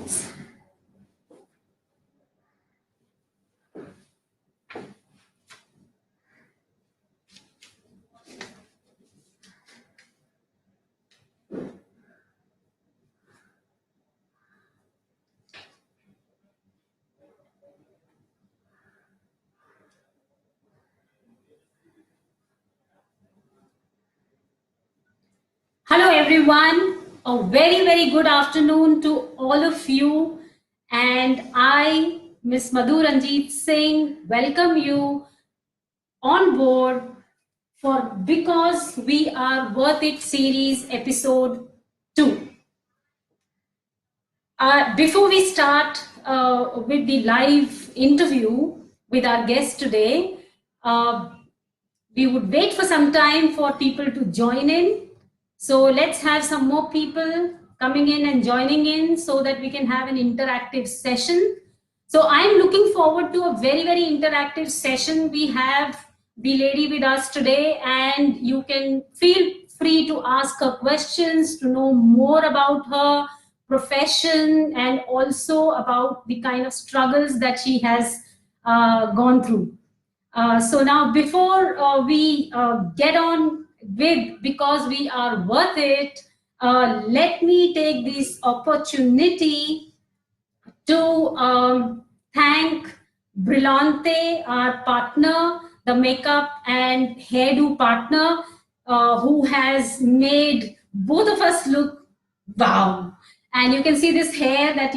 Thanks. Hello everyone, a very good afternoon to all of you, and I, Miss Madhu Ranjit Singh, welcome you on board for Because We Are Worth It series episode 2. Before we start with the live interview with our guest today, we would wait for some time for people to join in. So let's have some more people coming in and joining in so that we can have an interactive session. So I'm looking forward to a very interactive session. We have the lady with us today, and you can feel free to ask her questions, to know more about her profession and also about the kind of struggles that she has gone through. So now, before we get on with Because We Are Worth It, let me take this opportunity to thank Brillante, our partner, the makeup and hairdo partner, who has made both of us look wow. And you can see this hair that,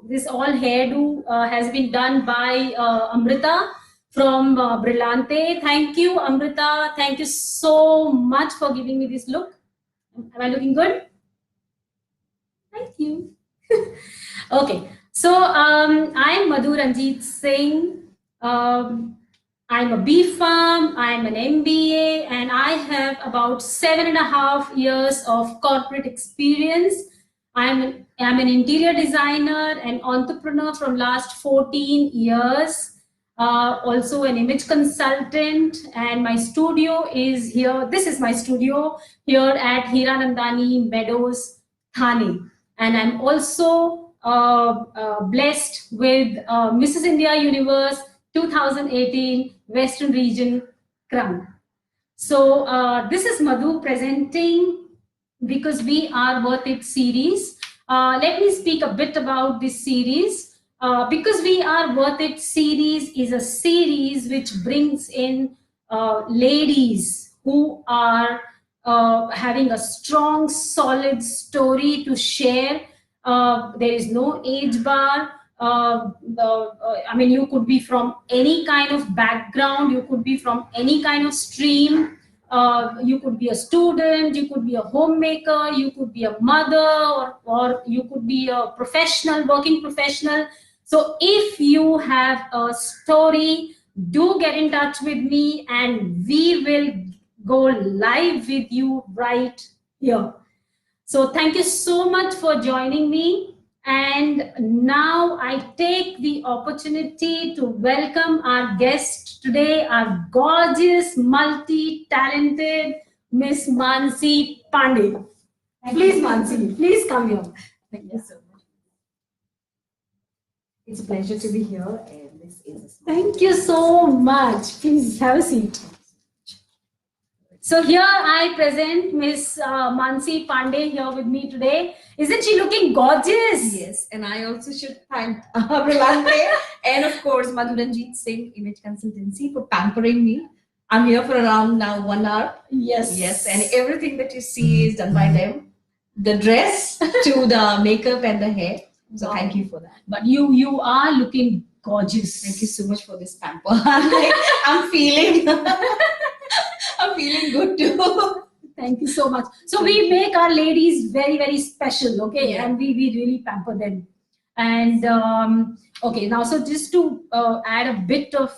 this all hairdo has been done by Amrita from Brillante. Thank you, Amrita. Thank you so much for giving me this look. Am I looking good? Thank you. Okay, so I'm Madhu Ranjit Singh. I'm a B.Pharm, I'm an MBA, and I have about 7.5 years of corporate experience. I'm an interior designer and entrepreneur from last 14 years. Also an image consultant, and my studio is here. This is my studio here at Hiranandani Meadows, Thane. And I'm also blessed with Mrs. India Universe 2018 Western Region crown. So this is Madhu presenting Because We Are Worth It series. Let me speak a bit about this series. Because We Are Worth It series is a series which brings in ladies who are having a strong, solid story to share. There is no age bar. I mean, you could be from any kind of background, you could be from any kind of stream. You could be a student, you could be a homemaker, you could be a mother, or you could be a professional, working professional. So if you have a story, do get in touch with me and we will go live with you right here. So thank you so much for joining me. And now I take the opportunity to welcome our guest today, our gorgeous, multi-talented Miss Mansi Pandey. Please, Mansi, please come here. Thank you so much. It's a pleasure to be here, and this is. Thank you so much. Please have a seat. So here I present Miss Mansi Pandey here with me today. Isn't she looking gorgeous? Yes, and I also should thank Brillante and of course Madhu Ranjit Singh Image Consultancy for pampering me. I'm here for around now 1 hour. Yes. Yes, and everything that you see is done by them. The dress to the makeup and the hair. So thank you for that. But you are looking gorgeous. Thank you so much for this pamper. I'm feeling good too. Thank you so much. So we make our ladies very special, okay? Yeah. And we really pamper them. And okay, now so just to add a bit of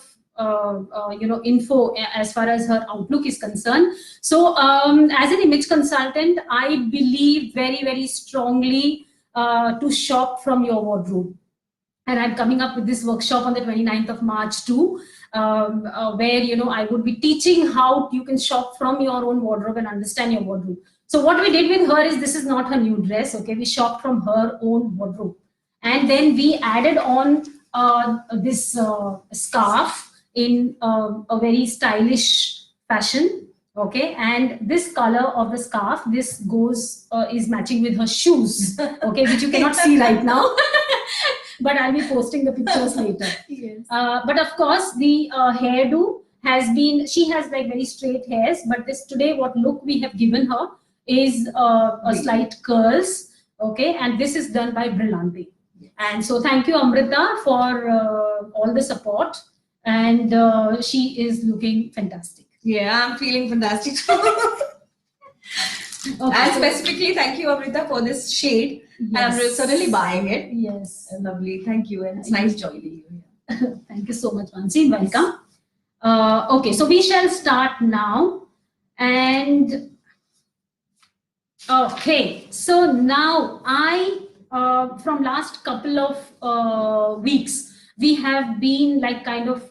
info as far as her outlook is concerned. So as an image consultant, I believe very strongly to shop from your wardrobe. And I'm coming up with this workshop on the 29th of March too, where I would be teaching how you can shop from your own wardrobe and understand your wardrobe. So what we did with her is, this is not her new dress, okay? We shopped from her own wardrobe. and then we added on this scarf in a very stylish fashion. Okay, and this color of the scarf, this goes is matching with her shoes. Okay, which you cannot see right now, but I'll be posting the pictures later. Yes. But of course, the hairdo has been, she has like very straight hairs, but this today, what look we have given her is a slight curls. Okay, and this is done by Brillante. And so thank you, Amrita, for all the support. And she is looking fantastic. Yeah, I'm feeling fantastic. Okay, And specifically, thank you, Amrita, for this shade. And I'm certainly buying it. Yes. Lovely. Thank you. And it's nice joining you. Thank you so much, Mansi. Welcome. Okay, so we shall start now. And okay, so now from last couple of weeks, we have been like kind of,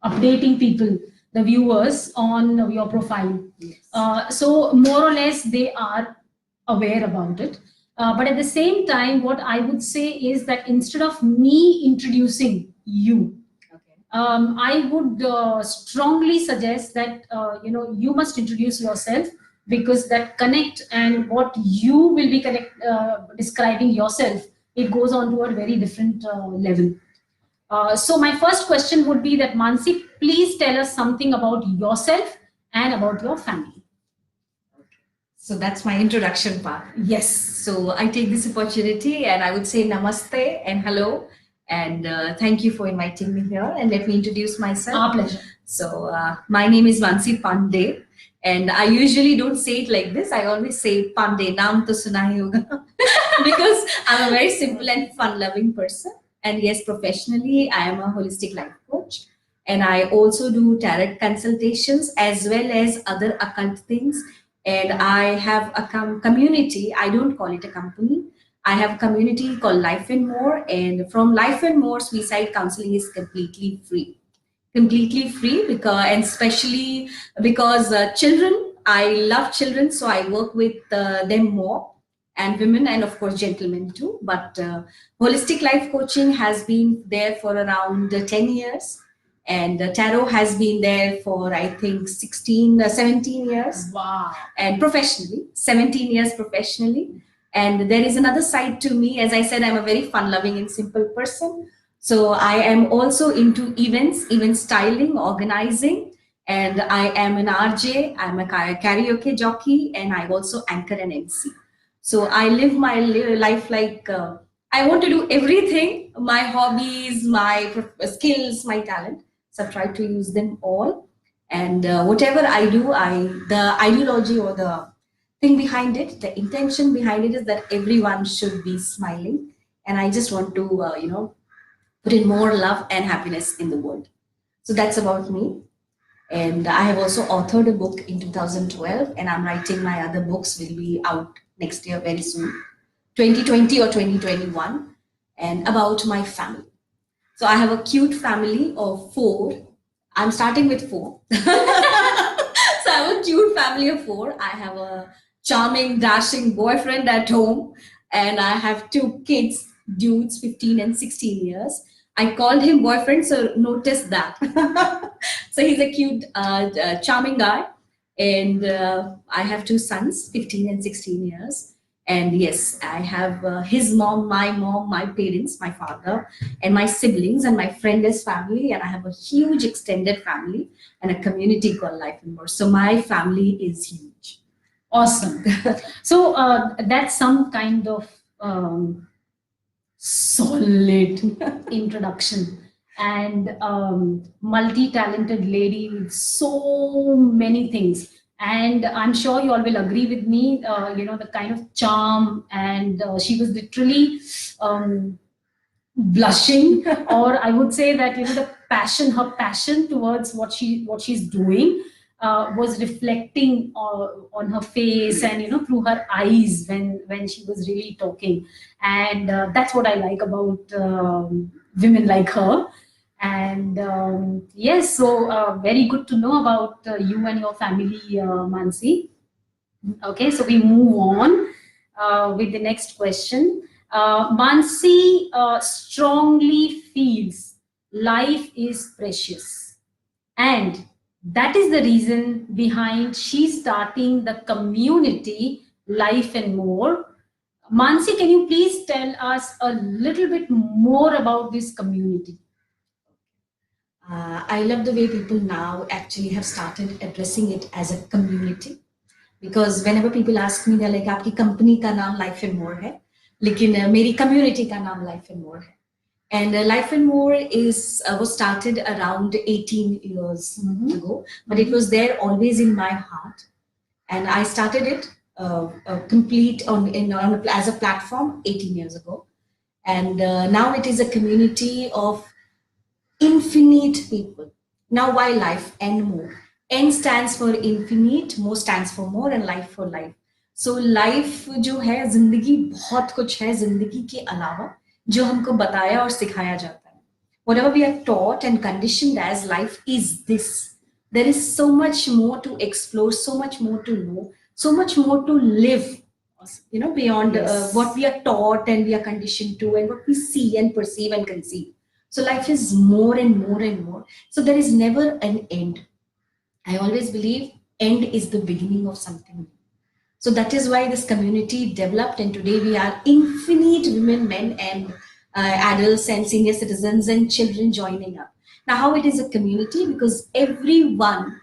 updating people, the viewers, on your profile. Yes. So more or less they are aware about it. But at the same time, what I would say is that instead of me introducing you, I would strongly suggest that you must introduce yourself, because that connect and what you will be describing yourself, it goes on to a very different level. So my first question would be that, Mansi, please tell us something about yourself and about your family. So that's my introduction part. Yes. So I take this opportunity and I would say namaste and hello. And thank you for inviting me here. And let me introduce myself. Our pleasure. So my name is Mansi Pandey. And I usually don't say it like this. I always say Pandey, naam to suna hi hoga. Because I'm a very simple and fun-loving person. And yes, professionally, I am a holistic life coach. And I also do tarot consultations as well as other occult things. And I have a community. I don't call it a company. I have a community called Life and More. And from Life and More, suicide counseling is completely free. Completely free, because, and especially because children, I love children. So I work with them more. And women, and of course gentlemen too. But holistic life coaching has been there for around 10 years, and tarot has been there for I think 17 years. Wow. And professionally, 17 years professionally. And there is another side to me. As I said, I'm a very fun-loving and simple person. So I am also into events, event styling, organizing, and I am an RJ. I'm a karaoke jockey, and I also anchor an MC. So I live my life like I want to do everything, my hobbies, my skills, my talent. So I try to use them all. And whatever I do, the ideology or the thing behind it, the intention behind it is that everyone should be smiling. And I just want to, put in more love and happiness in the world. So that's about me. And I have also authored a book in 2012, and I'm writing my other books, will be out next year very soon, 2020 or 2021, and about my family. So I have a cute family of 4. I'm starting with 4. So I have a cute family of 4. I have a charming, dashing boyfriend at home, and I have 2 kids, dudes, 15 and 16 years. I called him boyfriend, so notice that. So he's a cute, charming guy. And I have 2 sons, 15 and 16 years. And yes, I have his mom, my parents, my father, and my siblings, and my friend's family. And I have a huge extended family and a community called Life and More. So my family is huge. Awesome. So that's some kind of solid introduction. And multi-talented lady with so many things. And I'm sure you all will agree with me, the kind of charm, and she was literally blushing, or I would say that, the passion, her passion towards what she's doing was reflecting on her face and, through her eyes when she was really talking. And that's what I like about women like her. And yes, so very good to know about you and your family, Mansi. Okay, so we move on with the next question. Mansi strongly feels life is precious, and that is the reason behind she starting the community Life and More. Mansi, can you please tell us a little bit more about this community? I love the way people now actually have started addressing it as a community. Because whenever people ask me, they're like, आपकी company का नाम Life and More है, लेकिन मेरी community का नाम Life and More है. And Life and More was started around 18 years ago, but it was there always in my heart. And I started it complete as a platform 18 years ago. And now it is a community of infinite people. Now, why Life and More? N stands for infinite, more stands for more, and life for life. So life जो है, जिंदगी बहुत कुछ है जिंदगी के अलावा जो हमको बताया और सिखाया जाता है. Whatever we are taught and conditioned as life is this. There is so much more to explore, so much more to know, so much more to live, beyond what we are taught and we are conditioned to, and what we see and perceive and conceive. So life is more and more and more. So there is never an end. I always believe end is the beginning of something new. So that is why this community developed, and today we are infinite women, men, and adults and senior citizens and children joining up. Now, how it is a community? Because everyone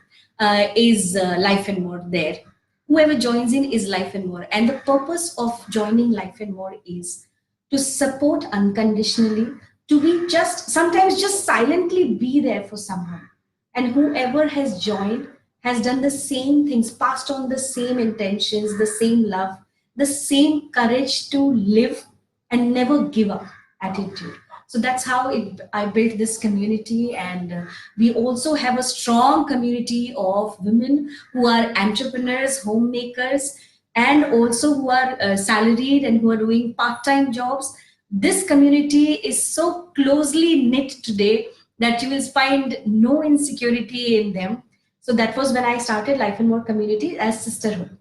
is Life and More there. Whoever joins in is Life and More. And the purpose of joining Life and More is to support unconditionally, to be sometimes just silently be there for someone. And whoever has joined has done the same things, passed on the same intentions, the same love, the same courage to live and never give up attitude. So that's how I built this community. And we also have a strong community of women who are entrepreneurs, homemakers, and also who are salaried and who are doing part-time jobs. This community is so closely knit today that you will find no insecurity in them. So that was when I started Life and More community as sisterhood.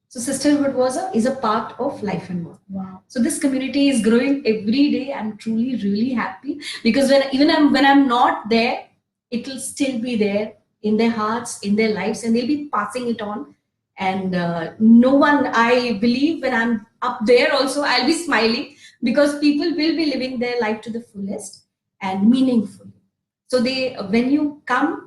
So sisterhood is a part of Life and More. Wow. So this community is growing every day. I'm truly, really happy because when I'm not there, it will still be there in their hearts, in their lives, and they'll be passing it on. And no one, I believe, when I'm up there also, I'll be smiling because people will be living their life to the fullest and meaningfully. So when you come,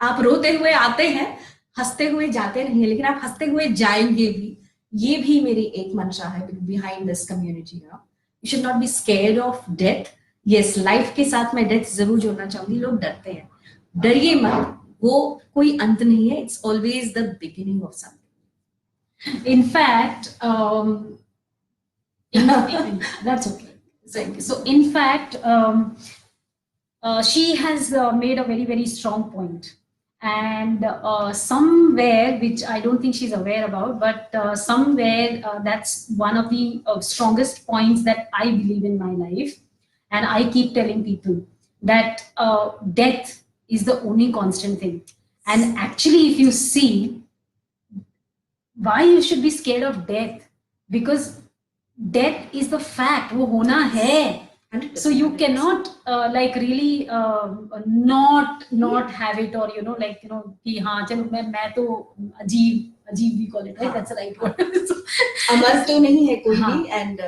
आप रोते हुए आते हैं, हंसते हुए जाते नहीं हैं, लेकिन आप हंसते हुए जाएंगे भी. ये भी मेरी एक मंशा है behind this community. You should not be scared of death. Yes, life के साथ मैं death जरूर जोड़ना चाहूंगी. लोग डरते हैं, डरिए मत, वो कोई अंत नहीं है. It's always the beginning of something. In fact, that's okay. So in fact, she has made a very, very strong point. And somewhere, which I don't think she's aware about, but somewhere that's one of the strongest points that I believe in my life. And I keep telling people that death is the only constant thing. And actually, if you see why you should be scared of death, because death is the fact, वो होना है. So you cannot really not have it, or कि हाँ चलो मैं तो अजीब we call it, right? That's the right word. अमर तो नहीं है कोई भी, and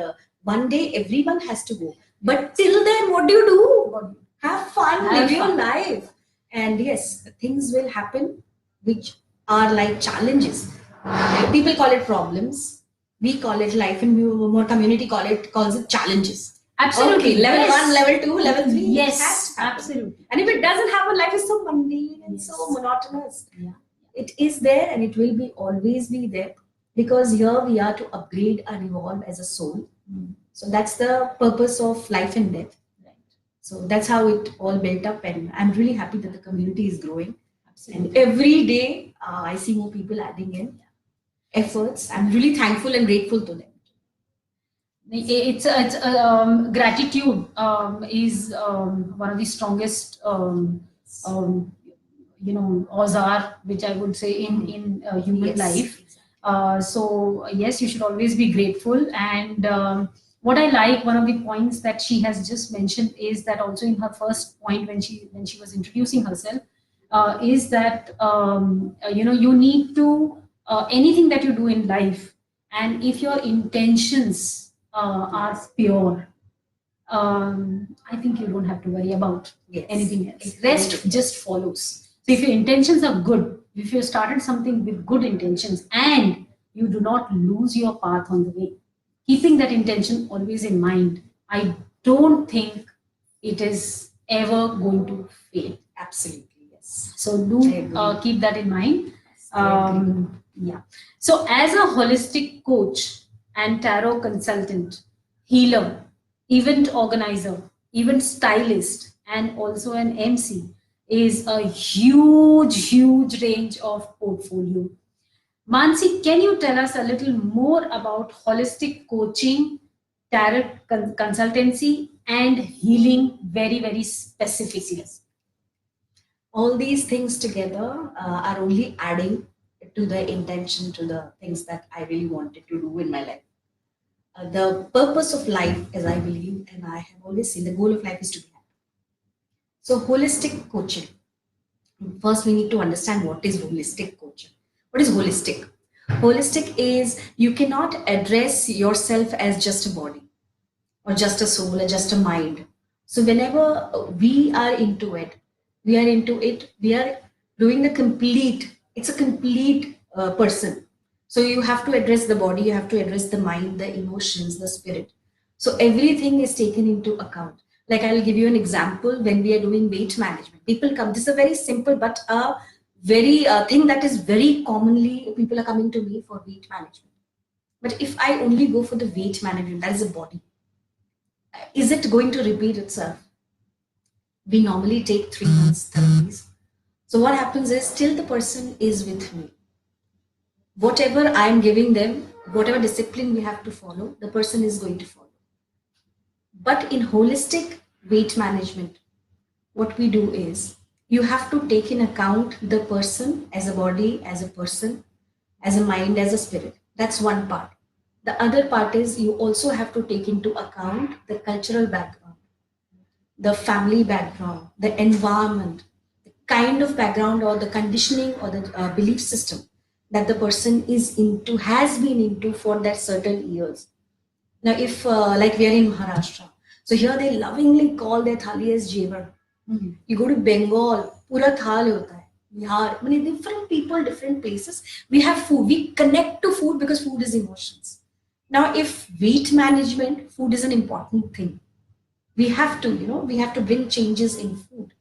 one day everyone has to go. But till then, what do you do? Have fun, live your life. And yes, things will happen which are like challenges. People call it problems. We call it Life and More community calls it challenges. Absolutely. Okay, level 1, level 2, level 3. Yes, absolutely. And if it doesn't happen, life is so mundane and so monotonous. Yeah. It is there, and it will always be there, because here we are to upgrade and evolve as a soul. So that's the purpose of life and death. Right. So that's how it all built up, and I'm really happy that the community is growing. Absolutely. And every day I see more people adding in efforts. I'm really thankful and grateful to them. It's gratitude is one of the strongest Ozar, which I would say in human life. So yes, you should always be grateful. And what I like, one of the points that she has just mentioned is that also in her first point when she was introducing herself, is that you need to anything that you do in life, and if your intentions are pure, I think you don't have to worry about anything else. Rest just follows. So if your intentions are good, if you started something with good intentions and you do not lose your path on the way, keeping that intention always in mind, I don't think it is ever going to fail. Absolutely, yes. So do keep that in mind. Yeah. So as a holistic coach and tarot consultant, healer, event organizer, event stylist, and also an MC is a huge range of portfolio. Mansi, can you tell us a little more about holistic coaching, tarot consultancy, and healing very specifically? All these things together are only adding to the intention, to the things that I really wanted to do in my life. The purpose of life, as I believe, and I have always seen, the goal of life is to be happy. So, holistic coaching. First, we need to understand what is holistic coaching. What is holistic? Holistic is you cannot address yourself as just a body or just a soul or just a mind. So, whenever we are into it, we are doing the complete, it's a complete person. So you have to address the body, you have to address the mind, the emotions, the spirit. So everything is taken into account. Like I'll give you an example. When we are doing weight management, people come, this is a very simple but a very thing that is very commonly, people are coming to me for weight management. But if I only go for the weight management, that is a body, is it going to repeat itself? We normally take 3 months therapies. So what happens is, till the person is with me, whatever I am giving them, whatever discipline we have to follow, the person is going to follow. But in holistic weight management, what we do is, you have to take in account the person as a body, as a person, as a mind, as a spirit. That's one part. The other part is you also have to take into account the cultural background, the family background, the environment, the kind of background or the conditioning or the belief system that the person is into, has been into for that certain years. Now, if like we are in Maharashtra, so here they lovingly call their thali as jevar. Mm-hmm. You go to Bengal, pura thal hota hai. Bihar, many different people, different places. We have food. We connect to food because food is emotions. Now, if weight management, food is an important thing. We have to, we have to bring changes in food.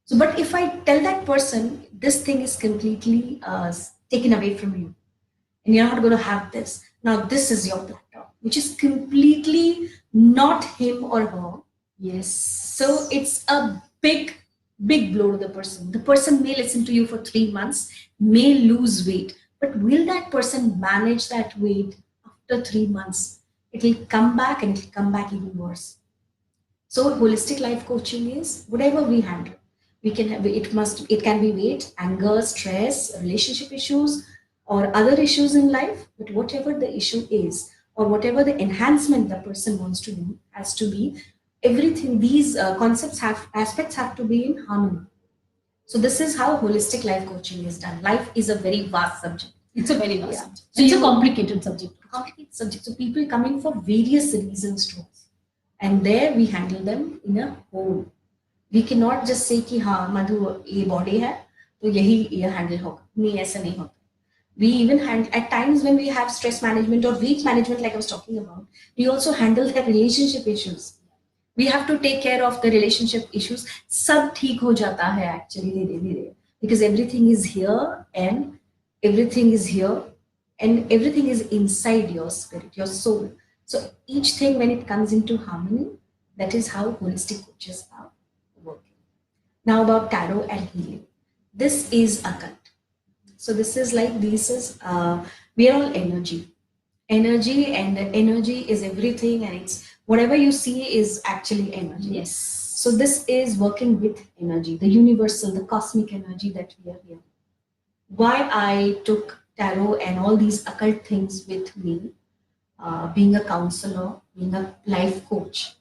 So, but if I tell that person, this thing is completely taken away from you, and you're not going to have this. Now, this is your platter, which is completely not him or her. Yes. So it's a big blow to the person. The person may listen to you for 3 months, may lose weight, but will that person manage that weight after 3 months? It will come back, and it will come back even worse. So holistic life coaching is whatever we handle. We can have, it can be weight, anger, stress, relationship issues, or other issues in life. But whatever the issue is, or whatever the enhancement the person wants to do, has to be everything. These aspects have to be in harmony. So this is how holistic life coaching is done. Life is a very vast subject. It's a very vast subject. So it's a complicated subject. So people coming for various reasons to us. And there we handle them in a whole. We cannot just say कि हाँ मधु ये body है तो यही ये handle होगा. नहीं, ऐसा नहीं होता. We even handle at times when we have stress management or weight management, like I was talking about, we also handle their relationship issues. We have to take care of the relationship issues. सब ठीक हो जाता है actually धीरे-धीरे, because everything is here and everything is here and everything is inside your spirit, your soul. So each thing, when it comes into harmony, that is how holistic coaches are working. Now about tarot and healing. This is a cult. So this is like, we are all energy. Energy, and energy is everything, and it's whatever you see is actually energy. Yes. So this is working with energy, the universal, the cosmic energy that we are here. Why I took tarot and all these occult things with me, being a counselor, being a life coach.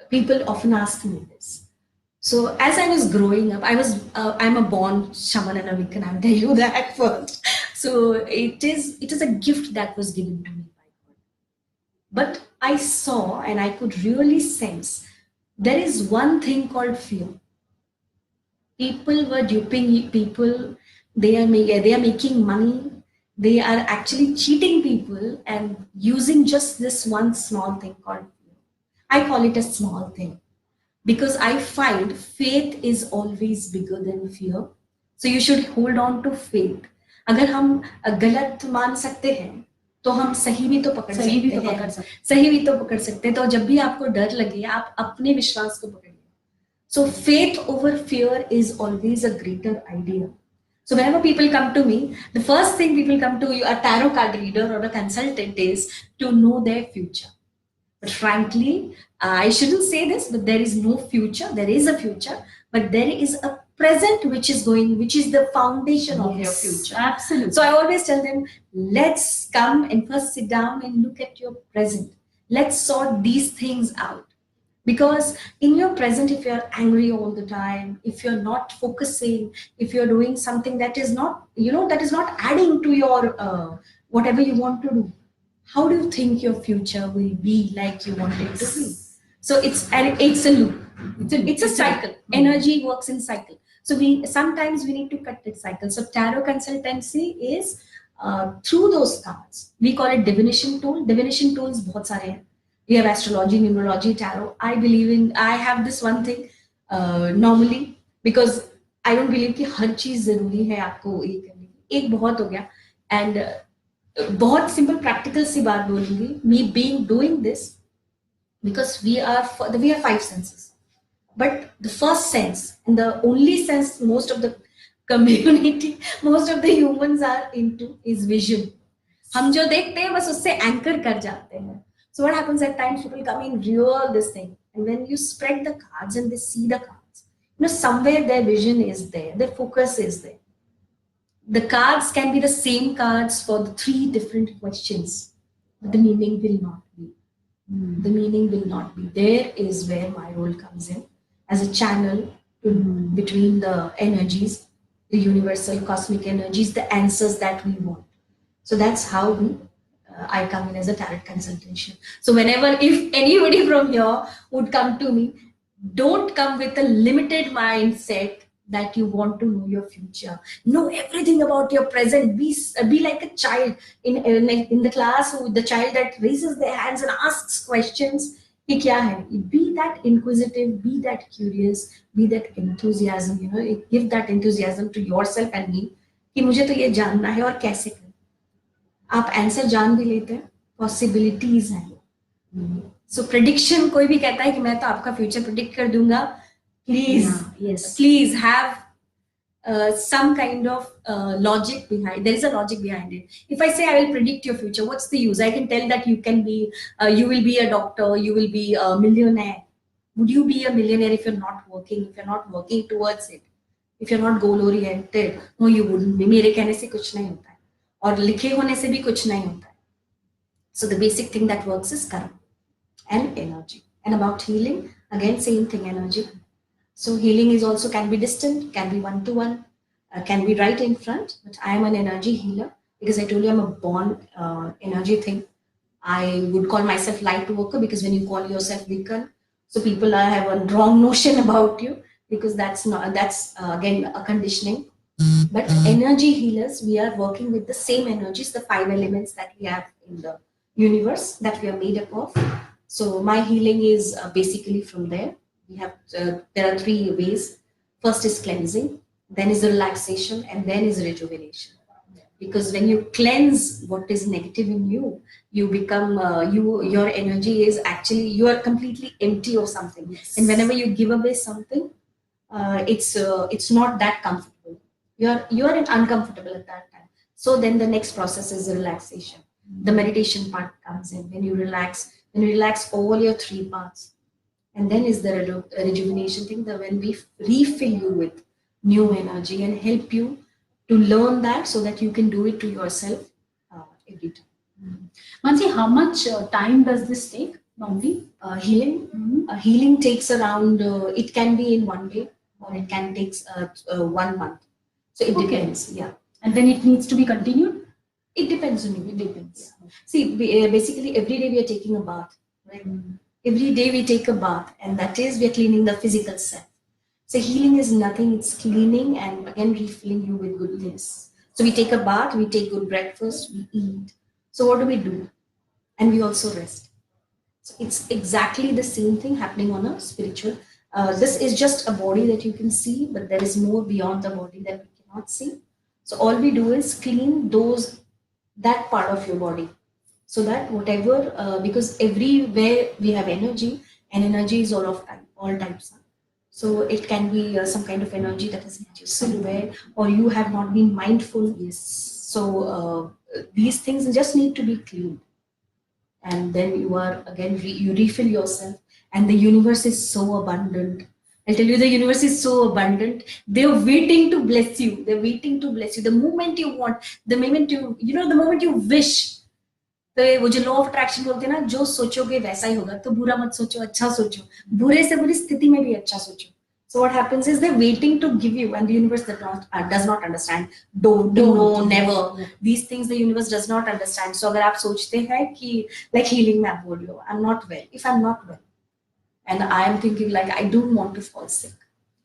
People often ask me this. So as I was growing up, I'm a born shaman and a Wiccan. I'll tell you that first. So it is a gift that was given to me by God. But I saw and I could really sense there is one thing called fear. People were duping people. They are making money. They are actually cheating people and using just this one small thing called fear. I call it a small thing because I find faith is always bigger than fear. So you should hold on to faith. अगर हम गलत मान सकते हैं तो हम सही भी तो पकड़ सकते हैं तो जब भी आपको डर लगे आप अपने विश्वास को पकड़िए. So faith over fear is always a greater idea. So whenever people come to me, the first thing people come to a tarot card reader or a consultant is to know their future. But frankly, I shouldn't say this, but there is no future. There is a future, but there is a present which is the foundation of your future. Absolutely. So I always tell them, let's come and first sit down and look at your present. Let's sort these things out. Because in your present, if you're angry all the time, if you're not focusing, if you're doing something that is not, that is not adding to your whatever you want to do, how do you think your future will be like you want it to be? So it's a loop. It's a cycle. Energy works in cycle. So sometimes we need to cut that cycle. So tarot consultancy is through those cards. We call it divination tool. Divination tools बहुत सारे हैं. We have astrology, numerology, tarot. I have this one thing normally because I don't believe कि हर चीज जरूरी है आपको ये करने की. एक बहुत हो गया. And बहुत simple practical सी बात बोलूंगी. Me doing this because we have 5 senses. But the first sense and the only sense most of the community, most of the humans are into is vision. हम जो देखते हैं बस उससे anchor कर जाते हैं. So what happens at times, people come in real this thing. And when you spread the cards and they see the cards, somewhere their vision is there, their focus is there. The cards can be the same cards for the 3 different questions, but the meaning will not be. The meaning will not be. There is where my role comes in as a channel between the energies, the universal cosmic energies, the answers that we want. So that's how I come in as a tarot consultation. So if anybody from here would come to me, don't come with a limited mindset that you want to know your future. Know everything about your present. Be like a child in the class, the child that raises their hands and asks questions. Be that inquisitive, be that curious, be that enthusiasm. Give that enthusiasm to yourself and me. कि मुझे तो ये जानना है और कैसे करें. आप आंसर जान भी लेते हैं, पॉसिबिलिटीज हैं. सो प्रेडिक्शन कोई भी कहता है कि मैं तो आपका फ्यूचर प्रेडिक्ट कर दूंगा, please have some kind of logic behind. There is a logic behind it. If I say I will predict your future, what's the use? I can tell that you will be a doctor, you will be a millionaire. Would you be a millionaire if you're not working? If you're not working towards it, if you're not goal oriented? No, you wouldn't be. मेरे कहने से कुछ नहीं होता है और लिखे होने से भी कुछ नहीं होता है. So the basic thing that works is karma and energy. And about healing, again, same thing, energy. So healing is also can be distant, can be one-to-one, can be right in front. But I am an energy healer because I told you I'm a born energy thing. I would call myself light worker because when you call yourself Wiccan, so people have a wrong notion about you because that's again a conditioning. But energy healers, we are working with the same energies, the 5 elements that we have in the universe that we are made up of. So my healing is basically from there. We have there are 3 ways. First is cleansing, then is relaxation, and then is rejuvenation. Because when you cleanse what is negative in you, you become your energy is actually, you are completely empty of something. Yes. And whenever you give away something, it's not that comfortable. You are uncomfortable at that time. So then the next process is relaxation. The meditation part comes in. When you relax all your 3 parts. And then is the rejuvenation thing, that when we refill you with new energy and help you to learn that so that you can do it to yourself every time. Mansi, how much time does this take? normally? Healing. Healing takes around, it can be in one day or it can take 1 month. So it Okay. depends. Yeah. And then it needs to be continued? It depends on you. It depends. See, basically every day we are taking a bath, right? Every day we take a bath, and that is we are cleaning the physical self. So healing is nothing, it's cleaning and again refilling you with goodness. So we take a bath, we take good breakfast, we eat. So what do we do? And we also rest. So it's exactly the same thing happening on a spiritual. This is just a body that you can see, but there is more beyond the body that we cannot see. So all we do is clean that part of your body, so that whatever, because everywhere we have energy, and energy is all types. So it can be some kind of energy that has hit you somewhere, or you have not been mindful. Yes. So these things just need to be cleaned, and then you are again you refill yourself, and the universe is so abundant. I'll tell you, the universe is so abundant. They're waiting to bless you. They're waiting to bless you. The moment you want, the moment the moment you wish. तो वो जो law of attraction बोलते हैं ना, जो सोचोगे वैसा ही होगा. तो बुरा मत सोचो, अच्छा सोचो. बुरे से बुरी स्थिति में भी अच्छा सोचो. So what happens is they're waiting to give you, and the universe does not understand. Don't, no, never. Yeah. These things the universe does not understand. So अगर आप सोचते हैं कि like healing में आप बोल रहे हो, I'm not well. If I'm not well, and I am thinking like I don't want to fall sick.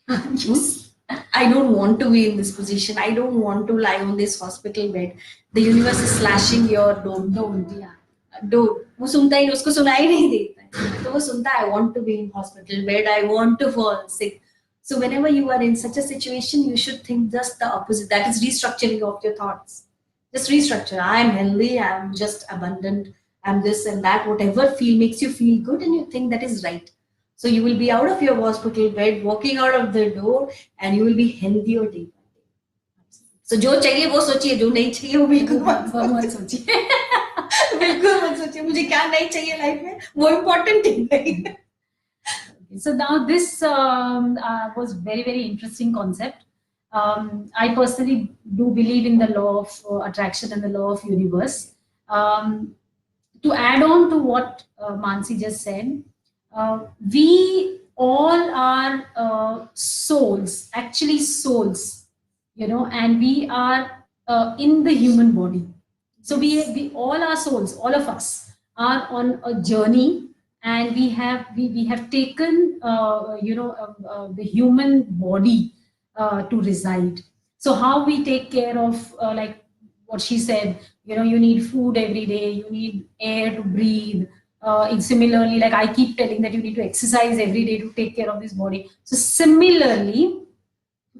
Yes. I don't want to be in this position. I don't want to lie on this hospital bed. The universe is slashing your don't. Yeah. Don't. वो सुनता ही, उसको सुनाई नहीं देता है. तो वो सुनता है, I want to be in hospital bed. I want to fall sick. So whenever you are in such a situation, you should think just the opposite. That is restructuring of your thoughts. Just restructure. I am healthy. I am just abundant. I'm this and that. Whatever makes you feel good, and you think that is right. So you will be out of your hospital bed, walking out of the door, and you will be healthier day by day. So जो चाहिए वो सोचिए, जो नहीं चाहिए वो बिल्कुल मत सोचिए. बिल्कुल मत सोचिए, मुझे क्या नहीं चाहिए लाइफ में, वो इम्पोर्टेंट नहीं. So now this was very, very interesting concept. I personally do believe in the law of attraction and the law of universe. To add on to what Mansi just said, we all are souls, actually souls, and we are in the human body. So we all are souls, all of us are on a journey, and we have taken the human body to reside. So how we take care of like what she said, you need food every day, you need air to breathe. Similarly, like I keep telling that you need to exercise every day to take care of this body. So similarly,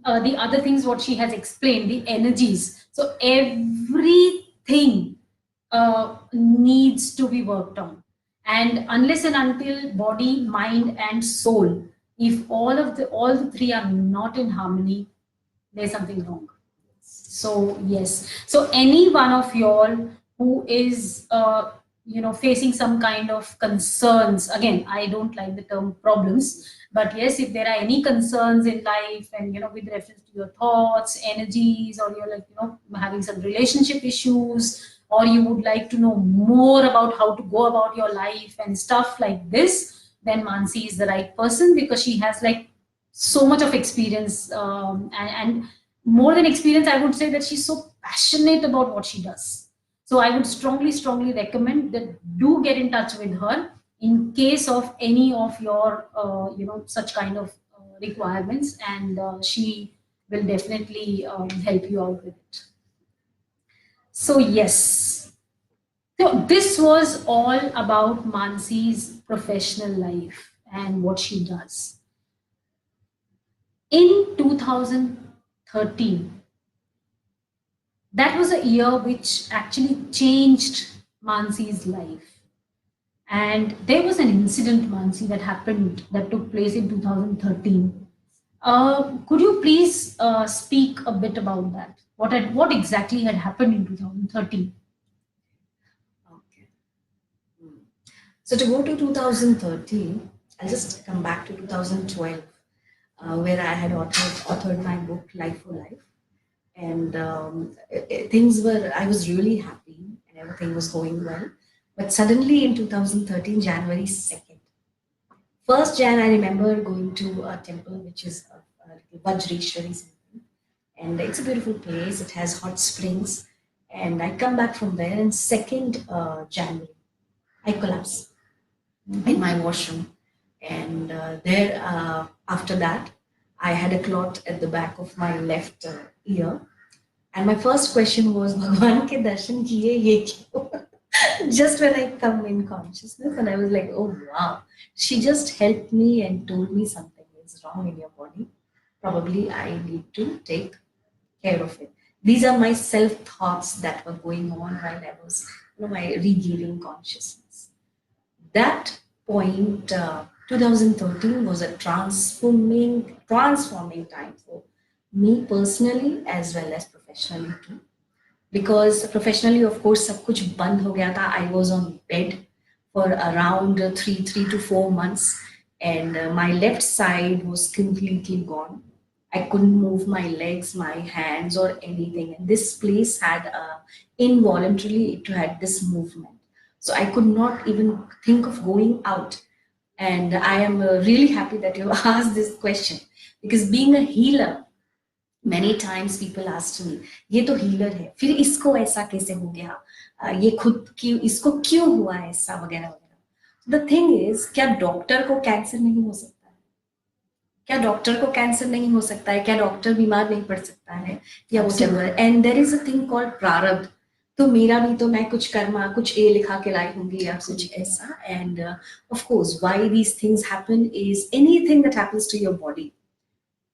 the other things what she has explained, the energies. So everything needs to be worked on. And unless and until body, mind, and soul, if all the three are not in harmony, there's something wrong. So yes, so any one of y'all who is facing some kind of concerns, again, I don't like the term problems, but yes, if there are any concerns in life, and with reference to your thoughts, energies, or you're having some relationship issues, or you would like to know more about how to go about your life and stuff like this, then Mansi is the right person, because she has like so much of experience, and more than experience, I would say that she's so passionate about what she does. So I would strongly recommend that do get in touch with her in case of any of your such kind of requirements, and she will definitely help you out with it. So yes, so this was all about Mansi's professional life and what she does. In 2013, that was a year which actually changed Mansi's life. And there was an incident, Mansi, that took place in 2013. Could you please speak a bit about that? What exactly had happened in 2013? Okay. So to go to 2013, I'll just come back to 2012, where I had authored my book, Life for Life. And I was really happy and everything was going well. But suddenly in 2013, January 2nd, 1st Jan, I remember going to a temple which is a Vajreshwari temple, and it's a beautiful place. It has hot springs, and I come back from there. And 2nd January, I collapse in my washroom, and there after that, I had a clot at the back of my left ear, and my first question was, "Bhagwan ke darshan kiye ye kyun?" Just when I come in consciousness, and I was like, oh wow, she just helped me and told me something is wrong in your body. Probably I need to take care of it. These are my self thoughts that were going on while I was, my regaining consciousness. That point, 2013 was a transforming time for me personally as well as professionally too, because professionally of course सब कुछ बंद हो गया था. I was on bed for around 3 to 4 months, and my left side was completely gone. I couldn't move my legs, my hands, or anything, and this place had involuntarily it had this movement, so I could not even think of going out. And I am really happy that you asked this question, because being a healer, many times people asked me, ये तो healer है, फिर इसको ऐसा कैसे हो गया, ये खुद क्यों, इसको क्यों हुआ ऐसा, वगैरह वगैरह. द थिंग इज, क्या डॉक्टर को कैंसर नहीं हो सकता है? क्या डॉक्टर को कैंसर नहीं हो सकता है? क्या डॉक्टर बीमार नहीं पड़ सकता है, या whatever. And there is a thing called प्रारब्ध. तो मेरा भी तो, मैं कुछ कर्मा, कुछ ए लिखा के लाई होंगी या कुछ ऐसा. And of course why these things happen is anything that happens to your body,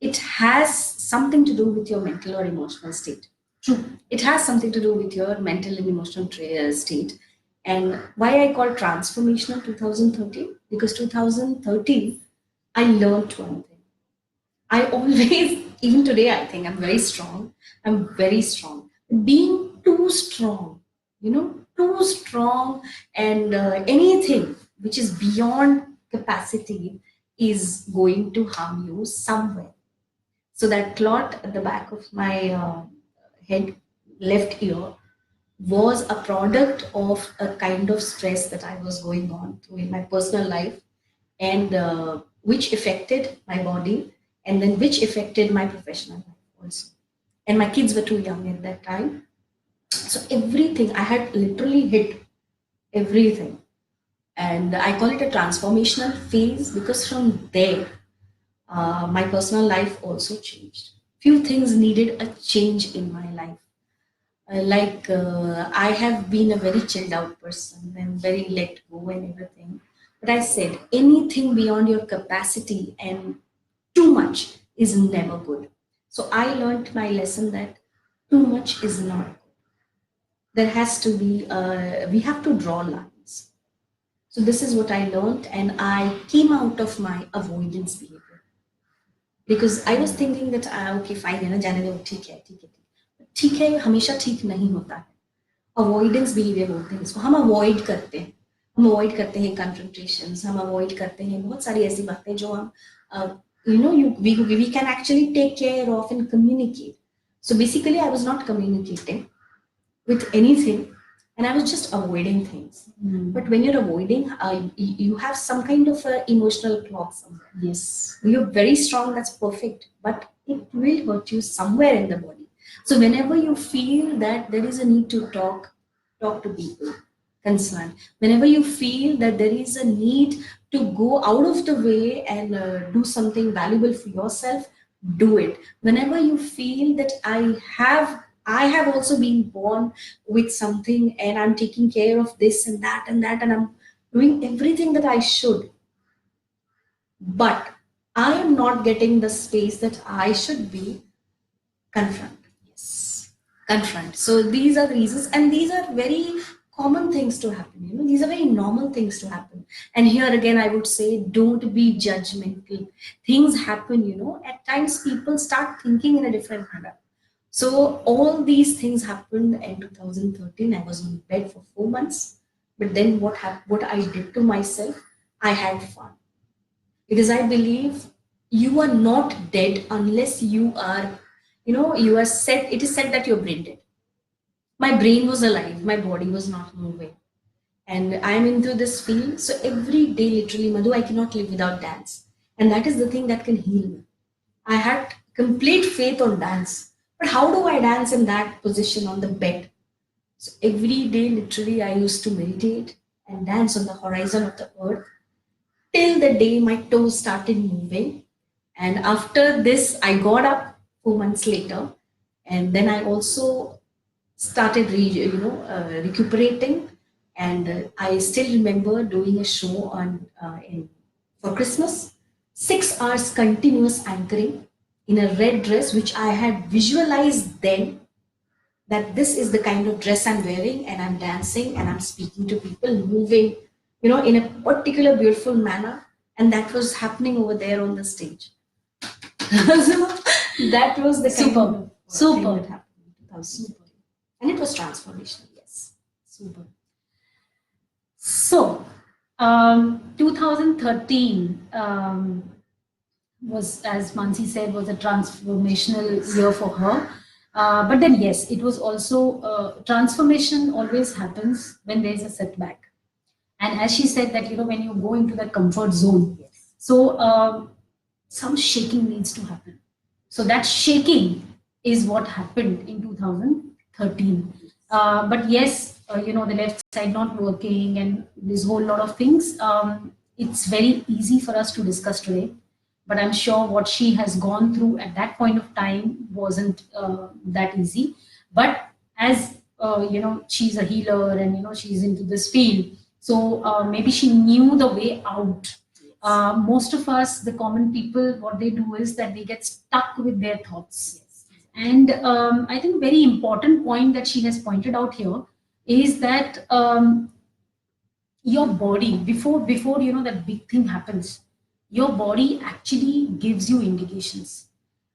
it has something to do with your mental or emotional state. True. It has something to do with your mental and emotional state. And why I call transformational 2013? Because 2013, I learned one thing. I always, even today, I think I'm very strong. I'm very strong. Being too strong, too strong, and anything which is beyond capacity is going to harm you somewhere. So that clot at the back of my head, left ear, was a product of a kind of stress that I was going on through in my personal life, and which affected my body, and then which affected my professional life also. And my kids were too young at that time. So everything, I had literally hit everything. And I call it a transformational phase, because from there, my personal life also changed. Few things needed a change in my life. I have been a very chilled out person and very let go and everything. But I said, anything beyond your capacity and too much is never good. So I learned my lesson that too much is not good. There has to be, we have to draw lines. So this is what I learned, and I came out of my avoidance behavior. Because I was thinking that okay fine है ना, जाने दो, ठीक है ठीक है ठीक है, हमेशा ठीक नहीं होता है. अवॉइडेंस बिहेवियर बोलते हैं इसको. हम अवॉइड करते हैं, कन्फ्रंटेशंस, हम अवॉइड करते हैं बहुत सारी ऐसी बातें जो हम we can actually take care of and communicate. So basically I was not communicating with anything, and I was just avoiding things. But when you're avoiding, you have some kind of emotional clock somewhere. Yes. You're very strong, that's perfect, but it will hurt you somewhere in the body. So whenever you feel that there is a need to talk to people concerned. Whenever you feel that there is a need to go out of the way and do something valuable for yourself, do it. Whenever you feel that I have also been born with something, and I'm taking care of this and that, and I'm doing everything that I should, but I am not getting the space that I should be, confront. Yes, confront. So these are the reasons, and these are very common things to happen. These are very normal things to happen. And here again, I would say, don't be judgmental. Things happen, at times people start thinking in a different manner. So all these things happened in 2013. I was on bed for 4 months. But then what I did to myself, I had fun. Because I believe you are not dead unless you are, you are said, it is said that you're brain dead. My brain was alive, my body was not moving. and I'm into this field. So every day, literally, Madhu, I cannot live without dance. And that is the thing that can heal me. I had complete faith on dance. But how do I dance in that position on the bed? So every day, literally, I used to meditate and dance on the horizon of the earth till the day my toes started moving. And after this, I got up 4 months later, and then I also started recuperating. And I still remember doing a show on for Christmas, 6 hours continuous anchoring in a red dress, which I had visualized then that this is the kind of dress I'm wearing, and I'm dancing and I'm speaking to people, moving, in a particular beautiful manner. And that was happening over there on the stage. So that was the kind of thing Super. that happened in 2000. And it was transformational, yes. Super. So, 2013 was, as Mansi said, was a transformational year for her. But then, yes, it was also transformation always happens when there is a setback. And as she said that, when you go into that comfort zone, so some shaking needs to happen. So that shaking is what happened in 2013. But yes, the left side not working and this whole lot of things. It's very easy for us to discuss today, but I'm sure what she has gone through at that point of time wasn't that easy. But as she's a healer and she's into this field, so maybe she knew the way out. Most of us, the common people, what they do is that they get stuck with their thoughts. And I think very important point that she has pointed out here is that your body, before that big thing happens, your body actually gives you indications.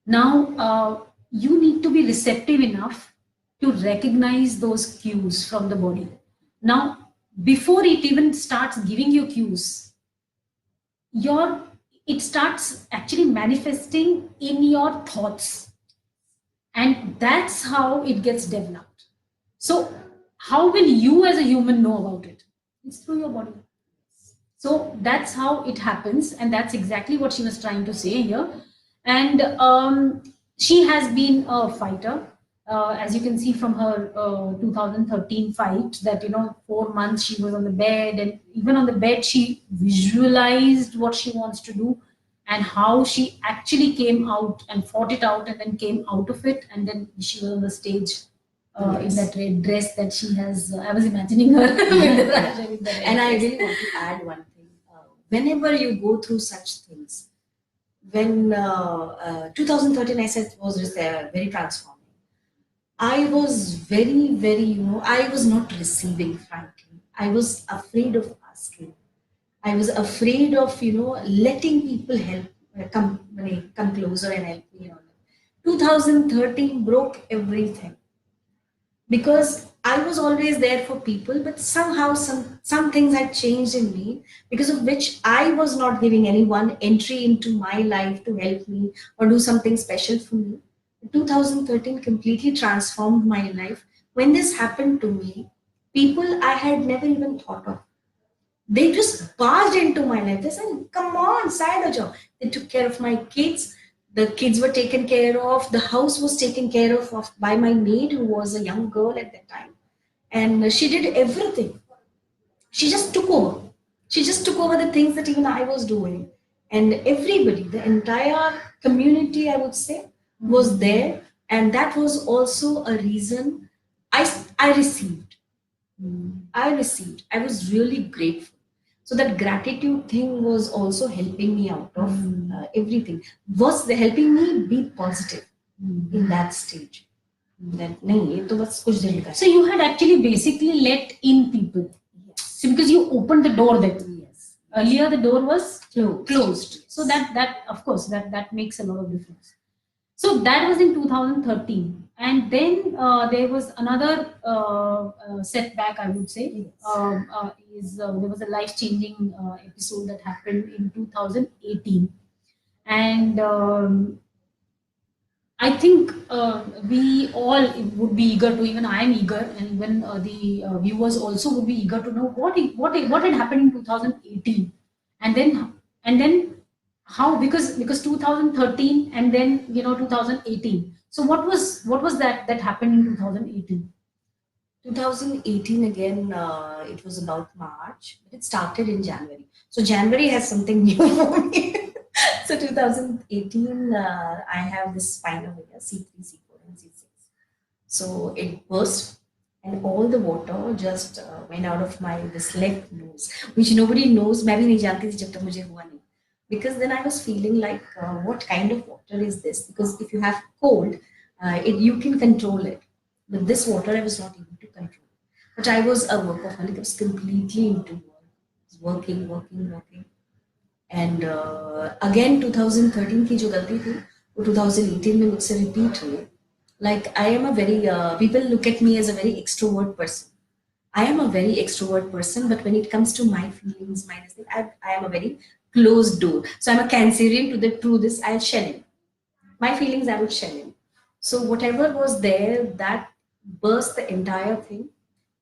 Now you need to be receptive enough to recognize those cues from the body. Now, before it even starts giving you cues, it starts actually manifesting in your thoughts, and that's how it gets developed. So how will you as a human know about it? It's through your body. So that's how it happens, and that's exactly what she was trying to say here. And she has been a fighter, as you can see from her 2013 fight, that 4 months she was on the bed, and even on the bed she visualized what she wants to do and how she actually came out and fought it out and then came out of it, and then she was on the stage in that red dress that she has. I was imagining her with the And I really want to add one thing. Whenever you go through such things, when 2013, I said, was very transforming. I was very, very, I was not receiving, frankly. I was afraid of asking. I was afraid of, letting people help, come closer and help me on it. 2013 broke everything because I was always there for people, but somehow some things had changed in me, because of which I was not giving anyone entry into my life to help me or do something special for me. 2013 completely transformed my life. When this happened to me, people I had never even thought of, they just barged into my life. They said, "Come on, side ho jao." They took care of my kids. The kids were taken care of. The house was taken care of by my maid, who was a young girl at that time. And she did everything. She just took over. She just took over the things that even I was doing. And everybody, the entire community, I would say, was there. And that was also a reason I received. I received. I was really grateful. So that gratitude thing was also helping me out of everything. Was helping me be positive in that stage. That nahi, ye to bas kuch din ka hai. So you had actually basically let in people. Yes. So because you opened the door then. Yes. Earlier the door was Closed. closed. So that of course that makes a lot of difference. So that was in 2013, and then there was another setback, I would say. Yes. There was a life-changing episode that happened in 2018, and I think we all would be eager to, even I am eager, and even the viewers also would be eager to know what had happened in 2018, and then how, because 2013 and then 2018. So what was that happened in 2018? 2018 again, it was about March, but it started in January. So January has something new for me. So 2018, I have this spine over here, C3, C4, and C6. So it burst, and all the water just went out of my this left nose, which nobody knows. मैं भी नहीं जानती थी जब तक मुझे हुआ नहीं. Because then I was feeling like, what kind of water is this? Because if you have cold, you can control it. But this water, I was not able to control. But I was a workaholic. I was completely into work. I was working, working, working. And again 2013 की जो गलती थी वो 2018 में मुझसे repeat हुई. Like I am a very people look at me as a very extrovert person. I am a very extrovert person, but when it comes to my feelings, my this thing, I am a very closed door. So I'm a Cancerian to the through this I'll shell in. My feelings I would shell in. So whatever was there that burst the entire thing,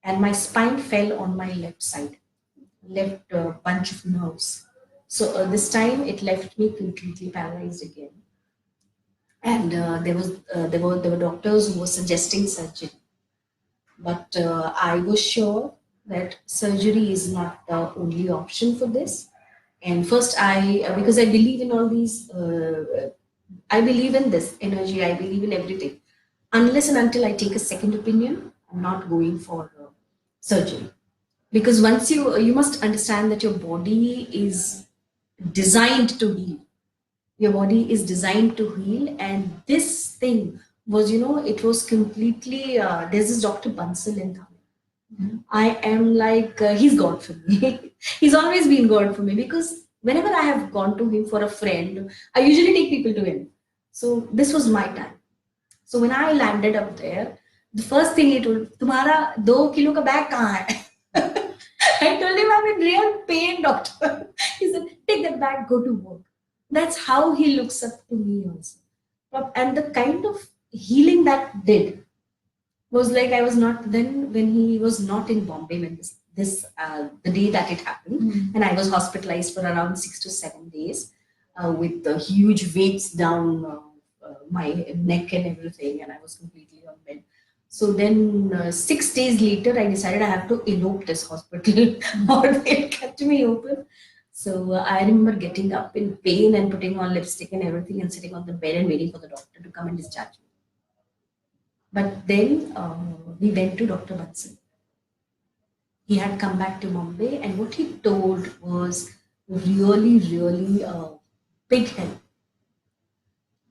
and my spine fell on my left side, left bunch of nerves. So this time it left me completely paralyzed again. And there were doctors who were suggesting surgery, but I was sure that surgery is not the only option for this. And first, because I believe in all these, I believe in this energy, I believe in everything. Unless and until I take a second opinion, I'm not going for surgery. Because once you must understand that your body is designed to heal. Your body is designed to heal, and this thing was, it was completely. There's this Dr. Bansal in Tamil. I am like, he's God for me. He's always been God for me, because whenever I have gone to him for a friend, I usually take people to him. So this was my time. So when I landed up there, the first thing he told, "Tumhara 2 kilo ka bag kahan hai?" I told him, "I'm in real pain, doctor." He said, "Take that bag, go to work." That's how he looks up to me also. And the kind of healing that did was like, I was not then when he was not in Bombay when the day that it happened, and I was hospitalized for around 6 to 7 days with the huge weights down my neck and everything, and I was completely on bed. So then 6 days later, I decided I have to elope this hospital or they kept me open. So I remember getting up in pain and putting on lipstick and everything and sitting on the bed and waiting for the doctor to come and discharge me. But then we went to Dr. Bansal. He had come back to Mumbai, and what he told was really, really big help.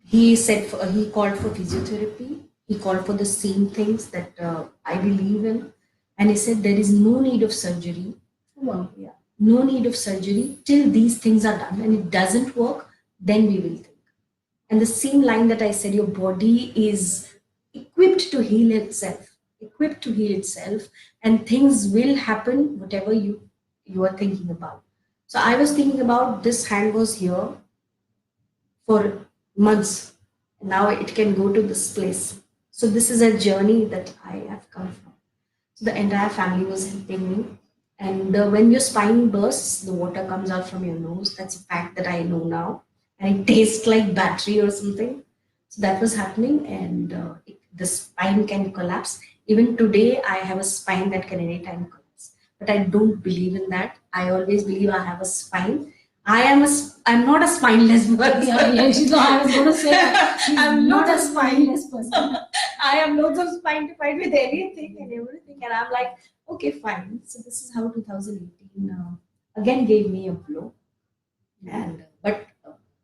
He said he called for physiotherapy. He called for the same things that I believe in, and he said there is no need of surgery. Wow. Yeah, no need of surgery till these things are done, and it doesn't work, then we will think. And the same line that I said, your body is equipped to heal itself, and things will happen whatever you are thinking about. So I was thinking about this hand was here for months. Now it can go to this place. So this is a journey that I have come from. So the entire family was helping me. And when your spine bursts, the water comes out from your nose. That's a fact that I know now. And it tastes like battery or something. So that was happening, and the spine can collapse. Even today, I have a spine that can anytime collapse. But I don't believe in that. I always believe I have a spine. I'm not a spineless person. Yeah, she's not, I was going to say that. I'm not a spineless person. I have loads of spine to fight with anything and everything. And I'm like, okay, fine. So this is how 2018 again gave me a blow. And but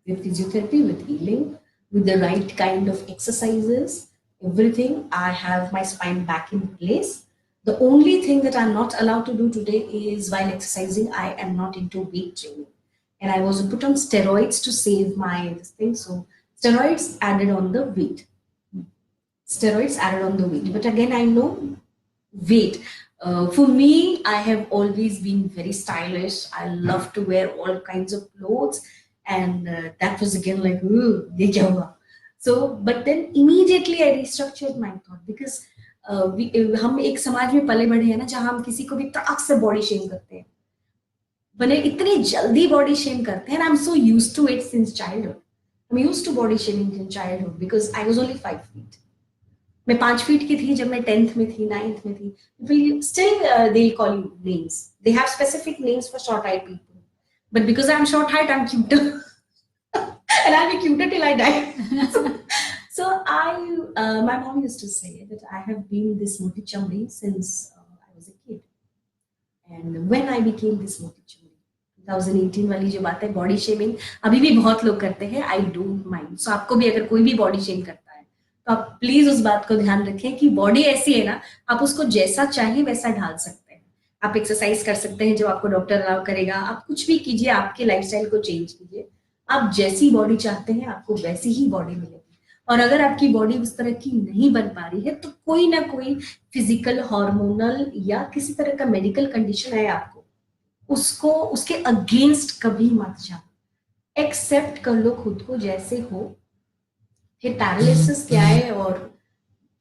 with physiotherapy, with healing, with the right kind of exercises, everything, I have my spine back in place. The only thing that I'm not allowed to do today is while exercising, I am not into weight training. And I was put on steroids to save my this thing. So steroids added on the weight. But again, I know weight. For me, I have always been very stylish. I love to wear all kinds of clothes. And that was again like, ooh, ye kya hua? So but then immediately I restructured my thought because हम एक समाज में पले बढ़े हैं ना जहां हम किसी को भी तड़क से बॉडी शेम करते हैं, बने इतनी जल्दी बॉडी शेम करते हैं, I am so used to it since childhood. I am used to body shaming in childhood because I was only 5 feet. मैं 5 feet की थी जब मैं 10th में थी, 9th में थी. People still they call you names. They have specific names for short eyed people. But because I'm short height, I'm cuter. And I'll be cuter till I die. So my mom used to say that I have been this moti chamdi since I was a kid. And when I became this moti chamdi, 2018 वाली जो बात है body shaming अभी भी बहुत लोग करते हैं. I don't mind. सो आपको भी अगर कोई भी बॉडी शेम करता है तो आप प्लीज उस बात को ध्यान रखें कि बॉडी ऐसी है ना, आप उसको जैसा चाहे वैसा ढाल सकते हैं. आप एक्सरसाइज कर सकते हैं जो आपको डॉक्टर अलाउ करेगा, आप कुछ भी कीजिए, आपके लाइफस्टाइल को चेंज कीजिए, आप जैसी बॉडी चाहते हैं आपको वैसी ही बॉडी मिलेगी. और अगर आपकी बॉडी उस तरह की नहीं बन पा रही है तो कोई ना कोई फिजिकल, हार्मोनल या किसी तरह का मेडिकल कंडीशन है आपको, उसको उसके अगेंस्ट कभी मत जाओ. एक्सेप्ट कर लो खुद को जैसे हो. फिर पैरालिसिस क्या है और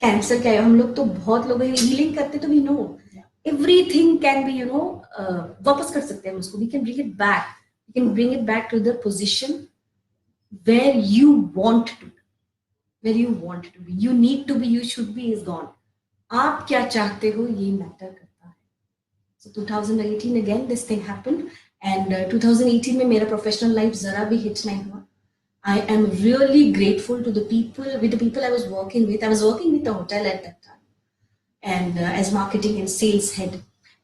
कैंसर क्या है, हम लोग तो बहुत लोग हीलिंग करते तो we know everything can be वापस कर सकते हैं उसको. We can bring it back. We can bring it back to the position where you want to, where you want to be. You need to be, you should be is gone. आप क्या चाहते हो ये matter करता है. So 2018 again this thing happened and 2018 में मेरा professional life जरा भी hit नहीं हुआ. I am really grateful to the people I was working with. I was working with a hotel at that time and as marketing and sales head,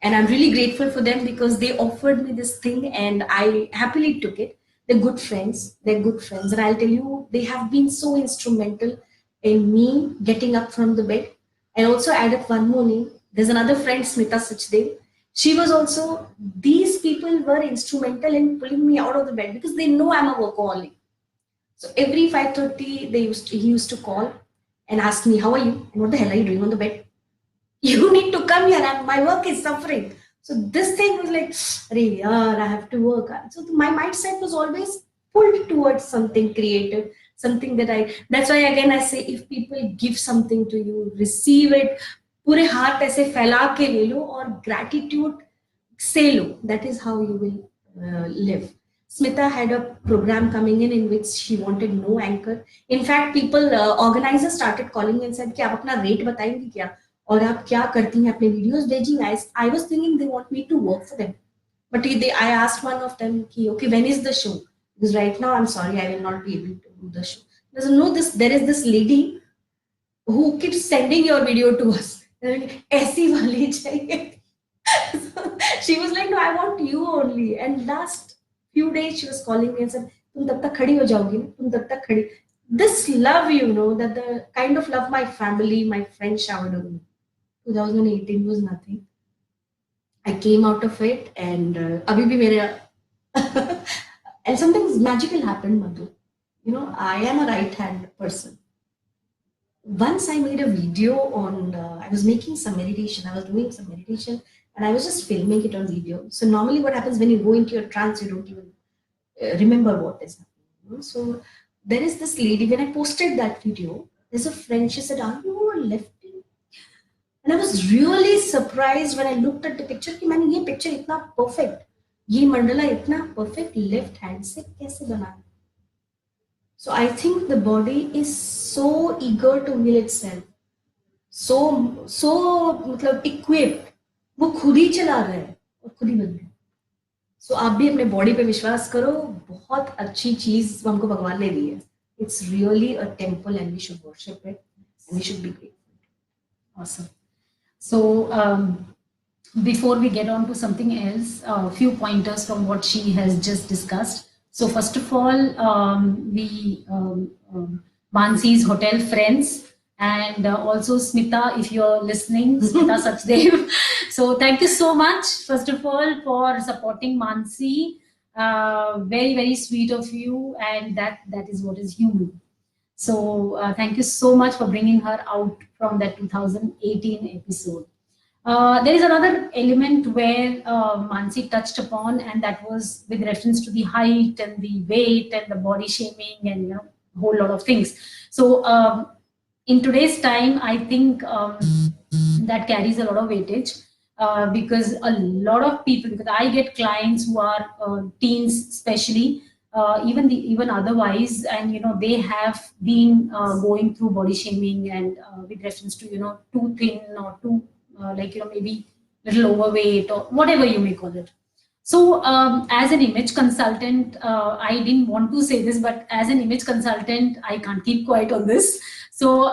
and I'm really grateful for them because they offered me this thing and I happily took it. They're good friends, and I'll tell you they have been so instrumental in me getting up from the bed. And also add up one more name. There's another friend, Smita Sachdev. She was also, these people were instrumental in pulling me out of the bed because they know I'm a workaholic. So every 5:30 he used to call and ask me, how are you? And what the hell are you doing on the bed? You need to come here. My work is suffering. So this thing was like, I have to work. So my mindset was always pulled towards something creative, something that's why again I say, if people give something to you, receive it, पूरे हाथ ऐसे फैला के ले लो और gratitude से लो. That is how you will live. Smita had a program coming in which she wanted no anchor. In fact, people, organizers started calling and said कि आप अपना rate बताएंगी क्या और आप क्या करती हैं अपने videos भेजिंग. I was thinking they want me to work for them, but I asked one of them कि okay, when is the show? Because right now I'm sorry, I will not be able to do the show. They said, no, there is this lady who keeps sending your video to us. ऐसी वाली चाहिए. She was like, no, I want you only. And last few days she was calling me and said, तुम तब तक खड़ी हो जाओगी ना, तुम तब तक खड़ी. This love, that the kind of love my family, my friends showered on me. 2018 was nothing. I came out of it and अभी भी मेरे and something magical happened, Madhu. I am a right-hand person. Once I made a video on, I was making some meditation. I was doing some meditation and I was just filming it on video. So normally what happens when you go into your trance, you don't even remember what is happening. So there is this lady, when I posted that video, there's a friend, she said, are you a lefty? And I was really surprised when I looked at the picture, कि मैंने ये picture इतना perfect, ये मंडला इतना perfect left hand से कैसे बनाया? So I think the body is so eager to heal itself, so मतलब equipped, वो खुद ही चला रहा है और खुद ही बन गया. So आप भी अपने body पे विश्वास करो, बहुत अच्छी चीज हमको भगवान ने दी है. It's really a temple and we should worship it and we should be grateful. Awesome. So before we get on to something else, a few pointers from what she has just discussed. So first of all, Mansi's hotel friends and also Smita, if you're listening, Smita Sachdev. So thank you so much, first of all, for supporting Mansi. Very, very sweet of you, and that is what is human. So thank you so much for bringing her out from that 2018 episode. There is another element where Mansi touched upon, and that was with reference to the height and the weight and the body shaming and whole lot of things. So in today's time, I think that carries a lot of weightage. Because a lot of people, because I get clients who are teens especially, even otherwise, and they have been going through body shaming, and with reference to too thin, or too maybe little overweight, or whatever you may call it. So as an image consultant, I didn't want to say this, but as an image consultant, I can't keep quiet on this. So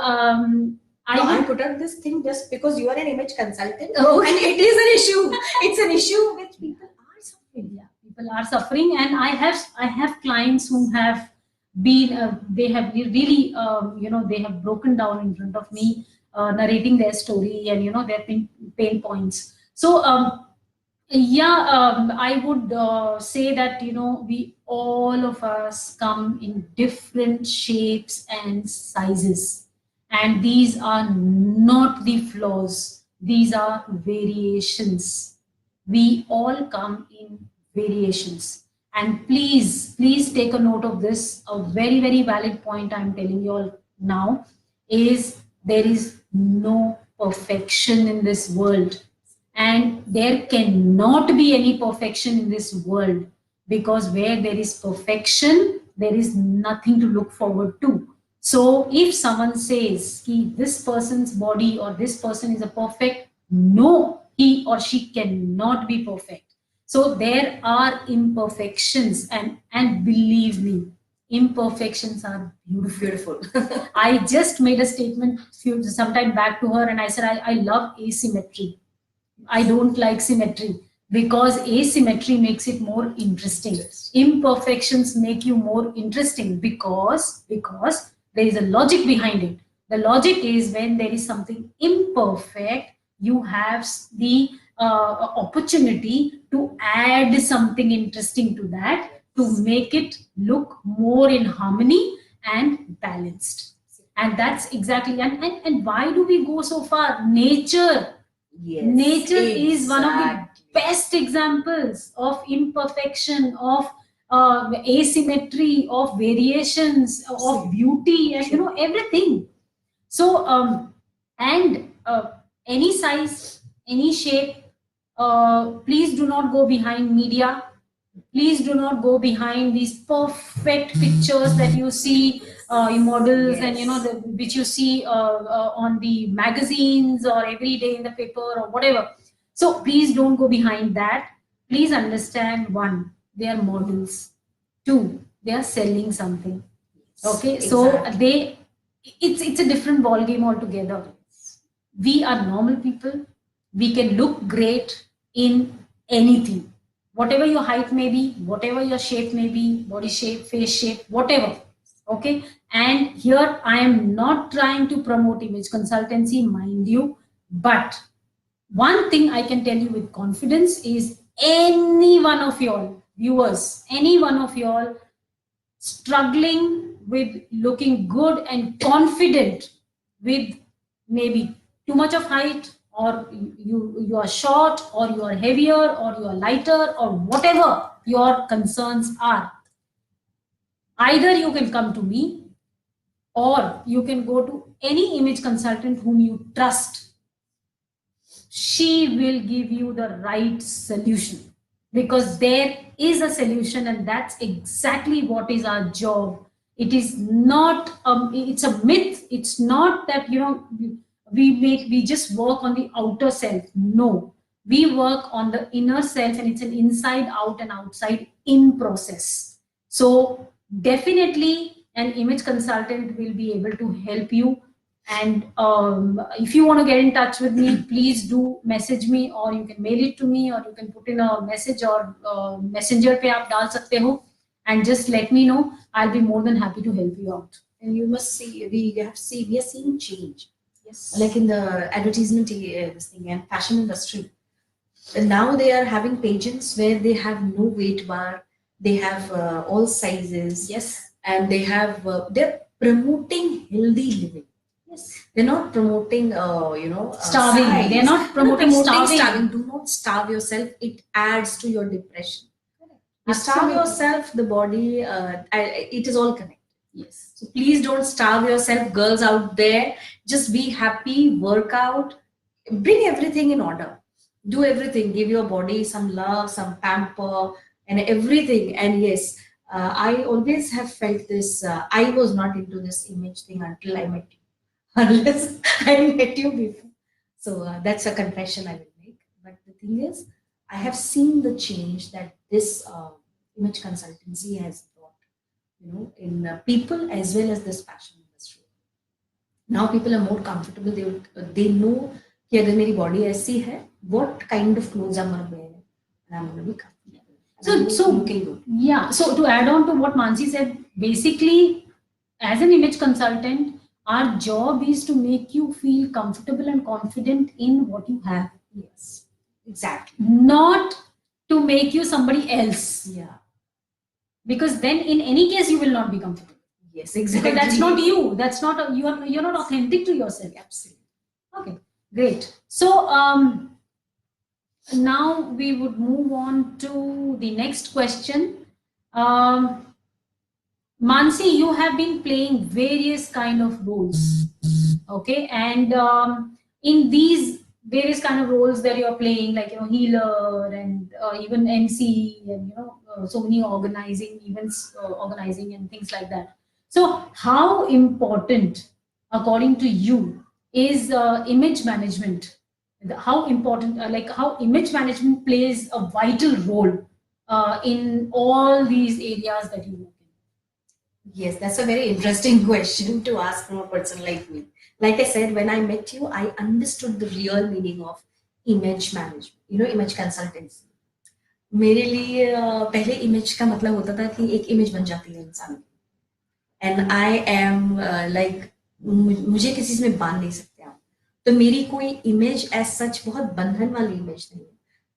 I put up this thing just because you are an image consultant. Oh, and it is an issue. It's an issue which people are suffering. Yeah, people are suffering, and I have clients who have been they have really they have broken down in front of me, narrating their story and their pain points. So I would say that we, all of us, come in different shapes and sizes, and these are not the flaws, these are variations. We all come in variations. And please take a note of this. A very, very valid point I'm telling you all now is there is no perfection in this world. And there cannot be any perfection in this world, because where there is perfection, there is nothing to look forward to. So if someone says this person's body or this person is a perfect, no, he or she cannot be perfect. So there are imperfections, and believe me, imperfections are beautiful. I just made a statement some time back to her, and I said I love asymmetry. I don't like symmetry, because asymmetry makes it more interesting. Yes. Imperfections make you more interesting because there is a logic behind it. The logic is, when there is something imperfect, you have the opportunity to add something interesting to that, to make it look more in harmony and balanced. And that's exactly, and why do we go so far? Nature. Yes, nature is one of the best examples of imperfection, of asymmetry, of variations, of beauty, and everything. So and any size, any shape, please do not go behind media. Please do not go behind these perfect pictures that you see, models, yes, and which you see on the magazines or every day in the paper or whatever. So please don't go behind that. Please understand, one, they are models. Two, they are selling something. Okay, exactly. So it's a different ball game altogether. We are normal people. We can look great in anything. Whatever your height may be, whatever your shape may be, body shape, face shape, whatever. Okay. And here I am not trying to promote image consultancy, mind you, but one thing I can tell you with confidence is, any one of y'all viewers, any one of y'all struggling with looking good and confident with maybe too much of height, or you are short, or you are heavier, or you are lighter, or whatever your concerns are, either you can come to me, or you can go to any image consultant whom you trust. She will give you the right solution, because there is a solution, and that's exactly what is our job. It is not it's a myth. It's not that we just work on the outer self. No, we work on the inner self, and it's an inside out and outside in process. So definitely an image consultant will be able to help you. And if you want to get in touch with me, please do message me, or you can mail it to me, or you can put in a message, or messenger pe aap dal sakte ho, and just let me know. I'll be more than happy to help you out. And you must see, we are seeing change. Yes. Like in the advertisement this thing and fashion industry. And now they are having pageants where they have no weight bar, they have all sizes. Yes. And they have they're promoting healthy living. Yes. They're not promoting starving. Size. They're not promoting starving. Do not starve yourself. It adds to your depression. You starve yourself, the body, it is all connected. Yes. So please don't starve yourself, girls out there. Just be happy, work out, bring everything in order. Do everything. Give your body some love, some pamper, and everything. And yes, I always have felt this. I was not into this image thing until I met you, unless I met you before. So that's a confession I will make. But the thing is, I have seen the change that this image consultancy has brought, in people as well as this fashion industry. Now people are more comfortable. They know कि अगर मेरी body ऐसी है, what kind of clothes I'm gonna wear, and I'm gonna be comfortable. So looking good. Yeah. So to add on to what Mansi said, basically, as an image consultant, our job is to make you feel comfortable and confident in what you have. Yes, exactly. Not to make you somebody else. Yeah. Because then, in any case, you will not be comfortable. Yes, exactly. Because that's not you. That's not you're not authentic to yourself. Absolutely. Okay, great. So now we would move on to the next question. Mansi, you have been playing various kind of roles, okay, and in these various kind of roles that you're playing, like healer and even MC, and so many organizing events, organizing and things like that. So, how important, according to you, is image management? How important, like how image management plays a vital role in all these areas that you work in? Yes, that's a very interesting question to ask from a person like me. Like I said, when I met you, I understood the real meaning of image management, image consultancy. मेरे लिए पहले image का मतलब होता था कि एक image बन जाती है इंसान की, एंड आई एम लाइक मुझे किसी में बांध नहीं सकते आप, तो मेरी कोई इमेज एज सच बहुत बंधन वाली इमेज नहीं है.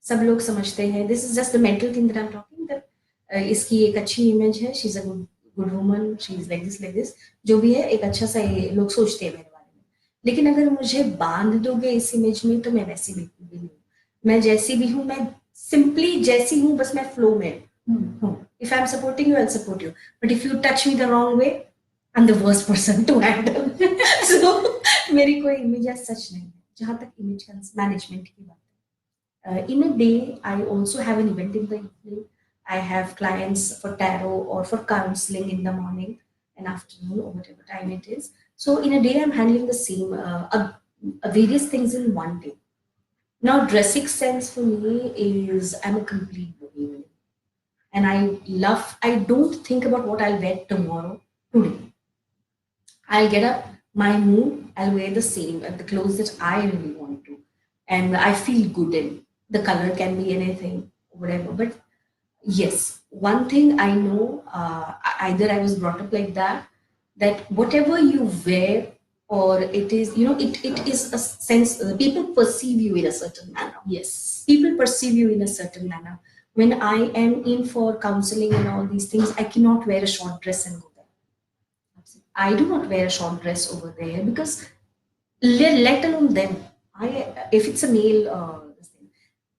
सब लोग समझते हैं this is just the mental thing that I am talking, that इसकी एक अच्छी इमेज है, she is a good woman, she is like this, जो भी है एक अच्छा सा लोग सोचते हैं मेरे बारे में. लेकिन अगर मुझे बांध दोगे इस इमेज में तो मैं वैसी बिल्कुल भी नहीं हूँ. मैं जैसी भी हूँ, मैं सिंपली जैसी हूँ, बस मैं फ्लो में हूँ. If I am supporting you, I will support you, but if you touch me the wrong way, I am the worst person to handle. So मेरी कोई इमेज एज सच नहीं है जहां तक इमेज मैनेजमेंट की बात है. In a day, I also have an event in the evening. I have clients for tarot or for counseling in the morning and afternoon or whatever time it is. So in a day, I'm handling the same various things in one day. Now, dressing sense for me is I'm a complete bohemian, and I don't think about what I'll wear tomorrow. Today, I'll get up, my mood, I'll wear the same, the clothes that I really want to, and I feel good in. The color can be anything, whatever. But yes, one thing I know, either I was brought up like that whatever you wear, or it is, it is a sense, people perceive you in a certain manner. Yes. People perceive you in a certain manner. When I am in for counseling and all these things, I cannot wear a short dress and go there. I do not wear a short dress over there because let alone them. If it's a male,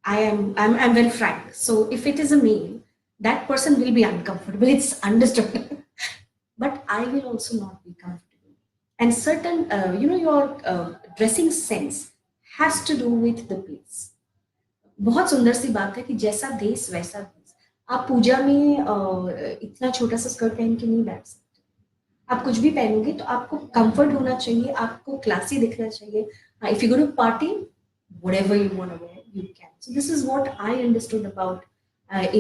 I'm very frank. So if it is a male, that person will be uncomfortable. It's understood. But I will also not be comfortable. And certain, your dressing sense has to do with the place. बहुत सुंदर सी बात है कि जैसा देश वैसा देश. आप पूजा में इतना छोटा सा स्कर्ट पहन के नहीं बैठ सकते. आप कुछ भी पहनोगे तो आपको कंफर्ट होना चाहिए, आपको क्लासी दिखना चाहिए. If you go to party, whatever you want to wear, you can. So this is what I understood about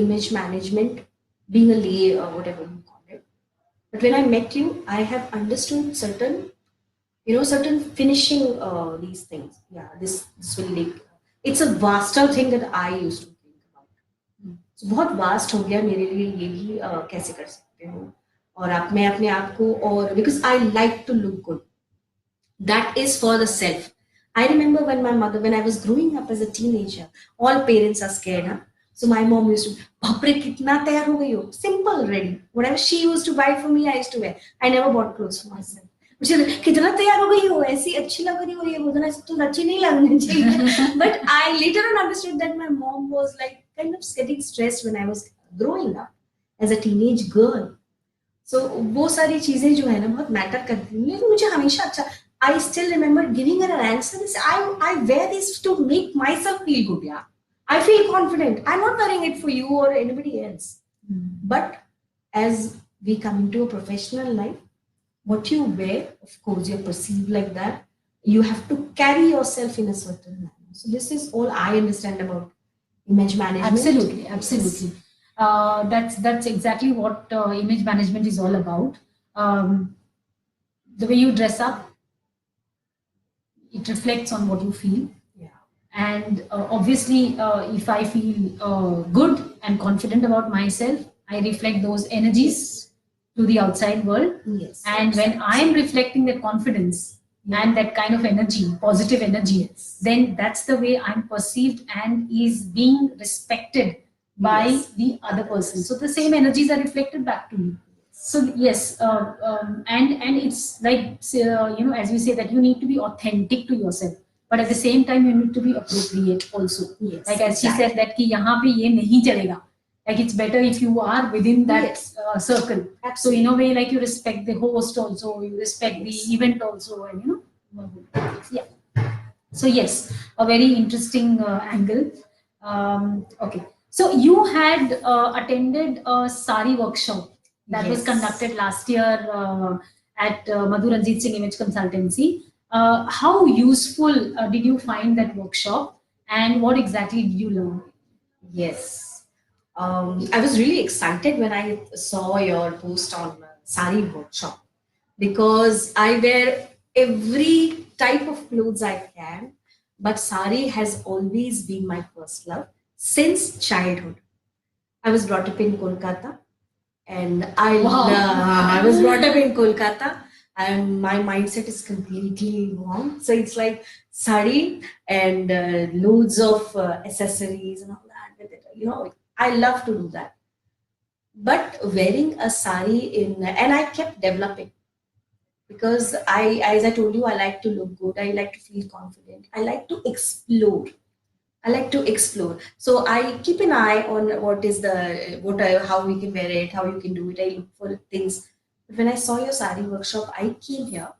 image management, being a lay or whatever you call it. But when I met you, I have understood certain finishing these things. Yeah, this will like, it's a vaster thing that I used to think about. So बहुत vast हो गया मेरे लिए ये भी कैसे कर सकते हो, और मैं अपने आप को, और because I like to look good. That is for the self. I remember when I was growing up as a teenager, all parents are scared, huh? So my mom used to, "Bapre, kitna tayar ho gayi ho?" Simple, ready. Whatever she used to buy for me, I used to wear. I never bought clothes for myself. कितना तैयार हो गई हो, ऐसी अच्छी लग रही हो, ये बोलना तो अच्छी नहीं लगनी चाहिए. But I later on understood that my mom was like kind of getting stressed when I was growing up as a teenage girl. So वो सारी चीजें जो है ना बहुत मैटर करती हैं, लेकिन मुझे हमेशा अच्छा, I still remember giving her an answer. I wear this to make myself feel good. Yeah, I feel confident. I'm not wearing it for you or anybody else. But as we come into a professional life, what you wear, of course, you're perceived like that. You have to carry yourself in a certain manner. So this is all I understand about image management. Absolutely, absolutely. That's exactly what image management is all about. The way you dress up, it reflects on what you feel. Yeah. And obviously, if I feel good and confident about myself, I reflect those energies to the outside world. Yes. And when I am reflecting that confidence and that kind of energy, positive energy, then that's the way I'm perceived and is being respected by the other person. So the same energies are reflected back to me. So yes, and it's like as we say that you need to be authentic to yourself, but at the same time you need to be appropriate also. Yes, like as she said that कि यहाँ पे ये नहीं चलेगा. Like it's better if you are within that circle. Absolutely. So in a way, like you respect the host also, you respect the event also, and yeah. So yes, a very interesting angle. Okay, so you had attended a sari workshop that was conducted last year at Madhu Ranjit Singh Image Consultancy. How useful did you find that workshop, and what exactly did you learn? Yes. I was really excited when I saw your post on sari workshop, because I wear every type of clothes I can, but sari has always been my first love since childhood. I was brought up in Kolkata, and I was brought up in Kolkata, and my mindset is completely wrong. So it's like sari and loads of accessories and all that. I love to do that. But wearing a sari and I kept developing, because as I told you, I like to look good. I like to feel confident. I like to explore. So I keep an eye on how we can wear it, how you can do it. I look for things. But when I saw your sari workshop, I came here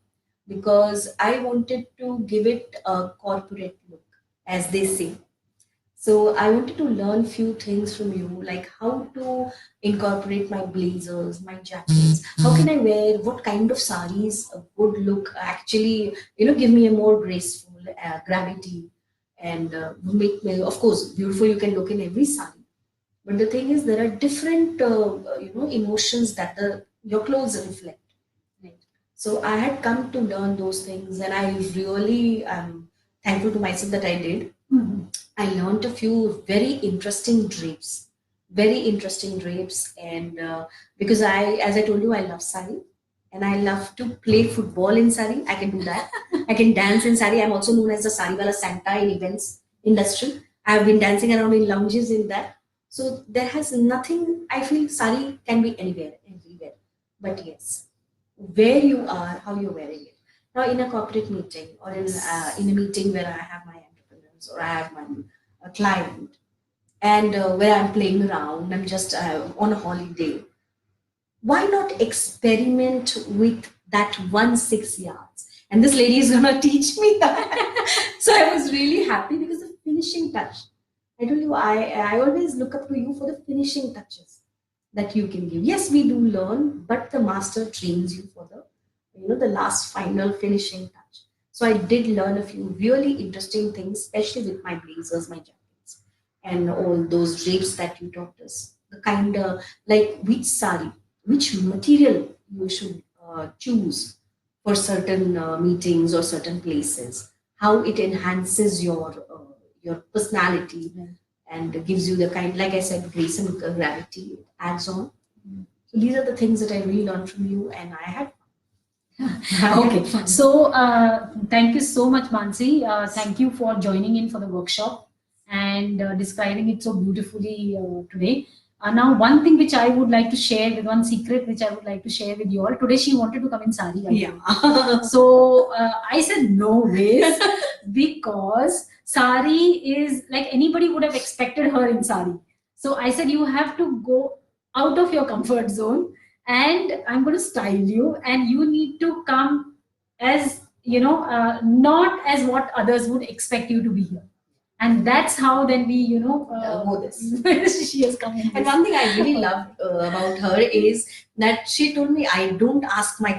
because I wanted to give it a corporate look, as they say. So I wanted to learn few things from you, like how to incorporate my blazers, my jackets. How can I wear? What kind of saris would look actually, give me a more graceful gravity, and make me, of course, beautiful. You can look in every sari, but the thing is, there are different, emotions that your clothes reflect. Right. So I had come to learn those things, and I really am thankful to myself that I did. I learned a few very interesting drapes, and because as I told you, I love sari, and I love to play football in sari. I can do that. I can dance in sari. I'm also known as the sari wala Santa in events industry. I've been dancing around in lounges in that. So there has nothing. I feel sari can be anywhere, everywhere. But yes, where you are, how you're wearing it. Now, in a corporate meeting or in a meeting where I have my entrepreneurs or I have my client, and where I'm playing around, I'm just on a holiday. Why not experiment with that 6 yards? And this lady is gonna teach me that. So I was really happy because the finishing touch. I told you, I always look up to you for the finishing touches that you can give. Yes, we do learn, but the master trains you for the last final finishing touch. So I did learn a few really interesting things, especially with my blazers, my jackets, and all those drapes that you taught us. The kind of like which sari, which material you should choose for certain meetings or certain places, how it enhances your personality and gives you the kind, like I said, grace and gravity it adds on. So these are the things that I really learned from you, and I had okay, so thank you so much, Mansi. Thank you for joining in for the workshop and describing it so beautifully today. Now, one thing which I would like to share with one secret which I would like to share with you all. Today, she wanted to come in sari. Yeah. So I said no ways because sari is like anybody would have expected her in sari. So I said you have to go out of your comfort zone and I'm going to style you, and you need to come as, not as what others would expect you to be here. And that's how then we, Go this. she has come in. And one thing I really love about her is that she told me, I don't ask my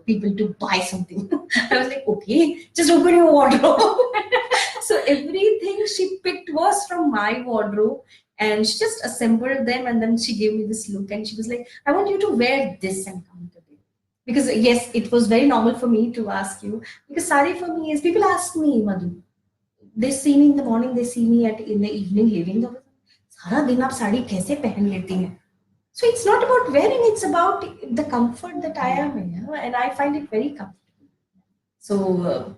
people to buy something. I was like, okay, just open your wardrobe. So everything she picked was from my wardrobe, and she just assembled them, and then she gave me this look, and she was like, I want you to wear this and come today. Because yes, it was very normal for me to ask you, because sari for me is, people ask me, Madhu, they see me in the morning, they see me in the evening leaving the सारा दिन आप साड़ी कैसे पहन लेती हैं? So it's not about wearing, it's about the comfort that I am in, and I find it very comfortable. So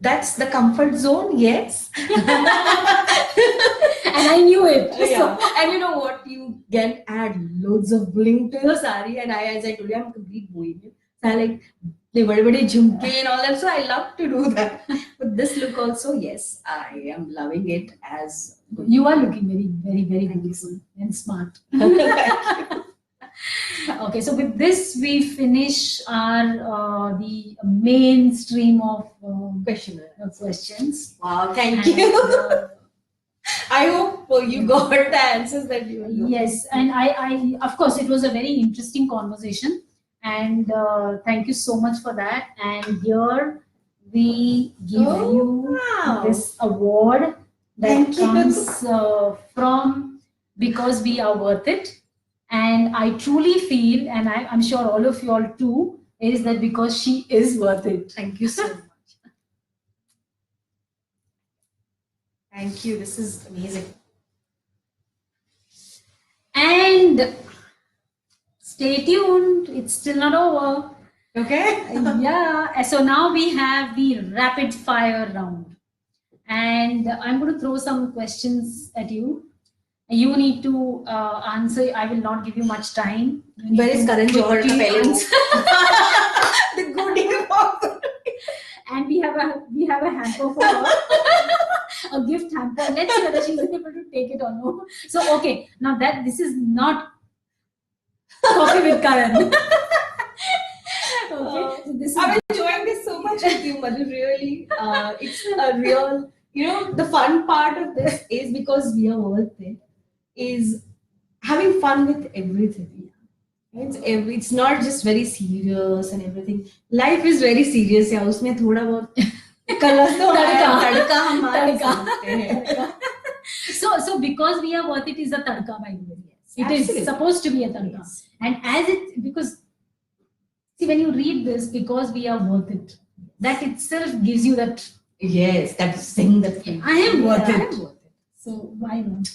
that's the comfort zone, yes. And I knew it. Yeah. And you know what? You can add loads of bling to your sari, and as I told you, I'm a complete bohemian. So I like the bade jhumke and all that. So I love to do that. But this look also, yes, I am loving it as you are looking very, very, very beautiful and smart. Okay, so with this we finish our the mainstream of questions. Wow, thank you. I hope you got the answers that you were looking. Yes, and I of course it was a very interesting conversation, and thank you so much for that. And here we give you this award that comes from Because We Are Worth It. And I truly feel, and I'm sure all of you all too, is that because she is worth it. Thank you so much. Thank you. This is amazing. And stay tuned. It's still not over. Okay. Yeah. So now we have the rapid fire round. And I'm going to throw some questions at you. You need to answer. I will not give you much time. Where is Karan Johar? The goodie box. And we have a hamper for her. A gift hamper. Let's see whether she's able to take it or no. So okay, now that this is not coffee with Karan. Okay, so this is I'm enjoying this so much with you, Madhu. Really, it's a real. The fun part of this is because we are worth it. Is having fun with everything. It's not just very serious and everything. Life is very serious. Yeah, उसमें थोड़ा बहुत colours तो तड़का हमारे So because we are worth it is a tadka, by the way. Yes, it is supposed to be a tadka. Yes. And because see, when you read this, because we are worth it, that itself gives you that. Yes, that thing that I am worth it. So why not?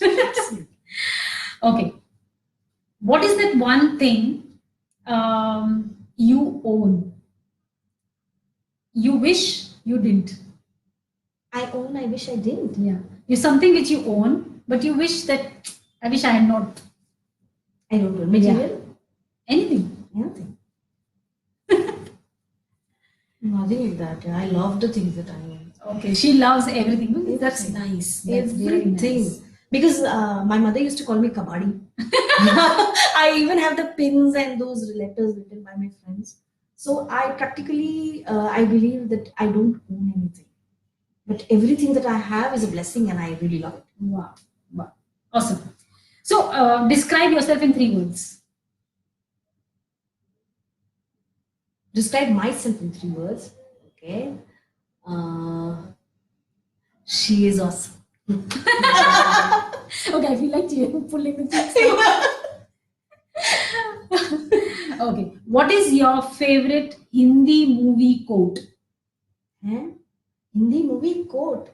Okay. What is that one thing you own? You wish you didn't. I wish I didn't. Yeah. It's something which you own, but you wish that I wish I had not. I don't know. Material? Yeah. Anything. Nothing. Nothing like that. I love the things that I own. Okay. She loves everything. That's nice. That's everything. Nice. Because my mother used to call me Kabadi. I even have the pins and those letters written by my friends. So I practically, I believe that I don't own anything. But everything that I have is a blessing and I really love it. Wow. Awesome. So describe yourself in 3 words. Describe myself in 3 words. Okay. She is awesome. Okay, I feel like you're pulling the things. Okay, what is your favorite Hindi movie quote? Hindi movie quote?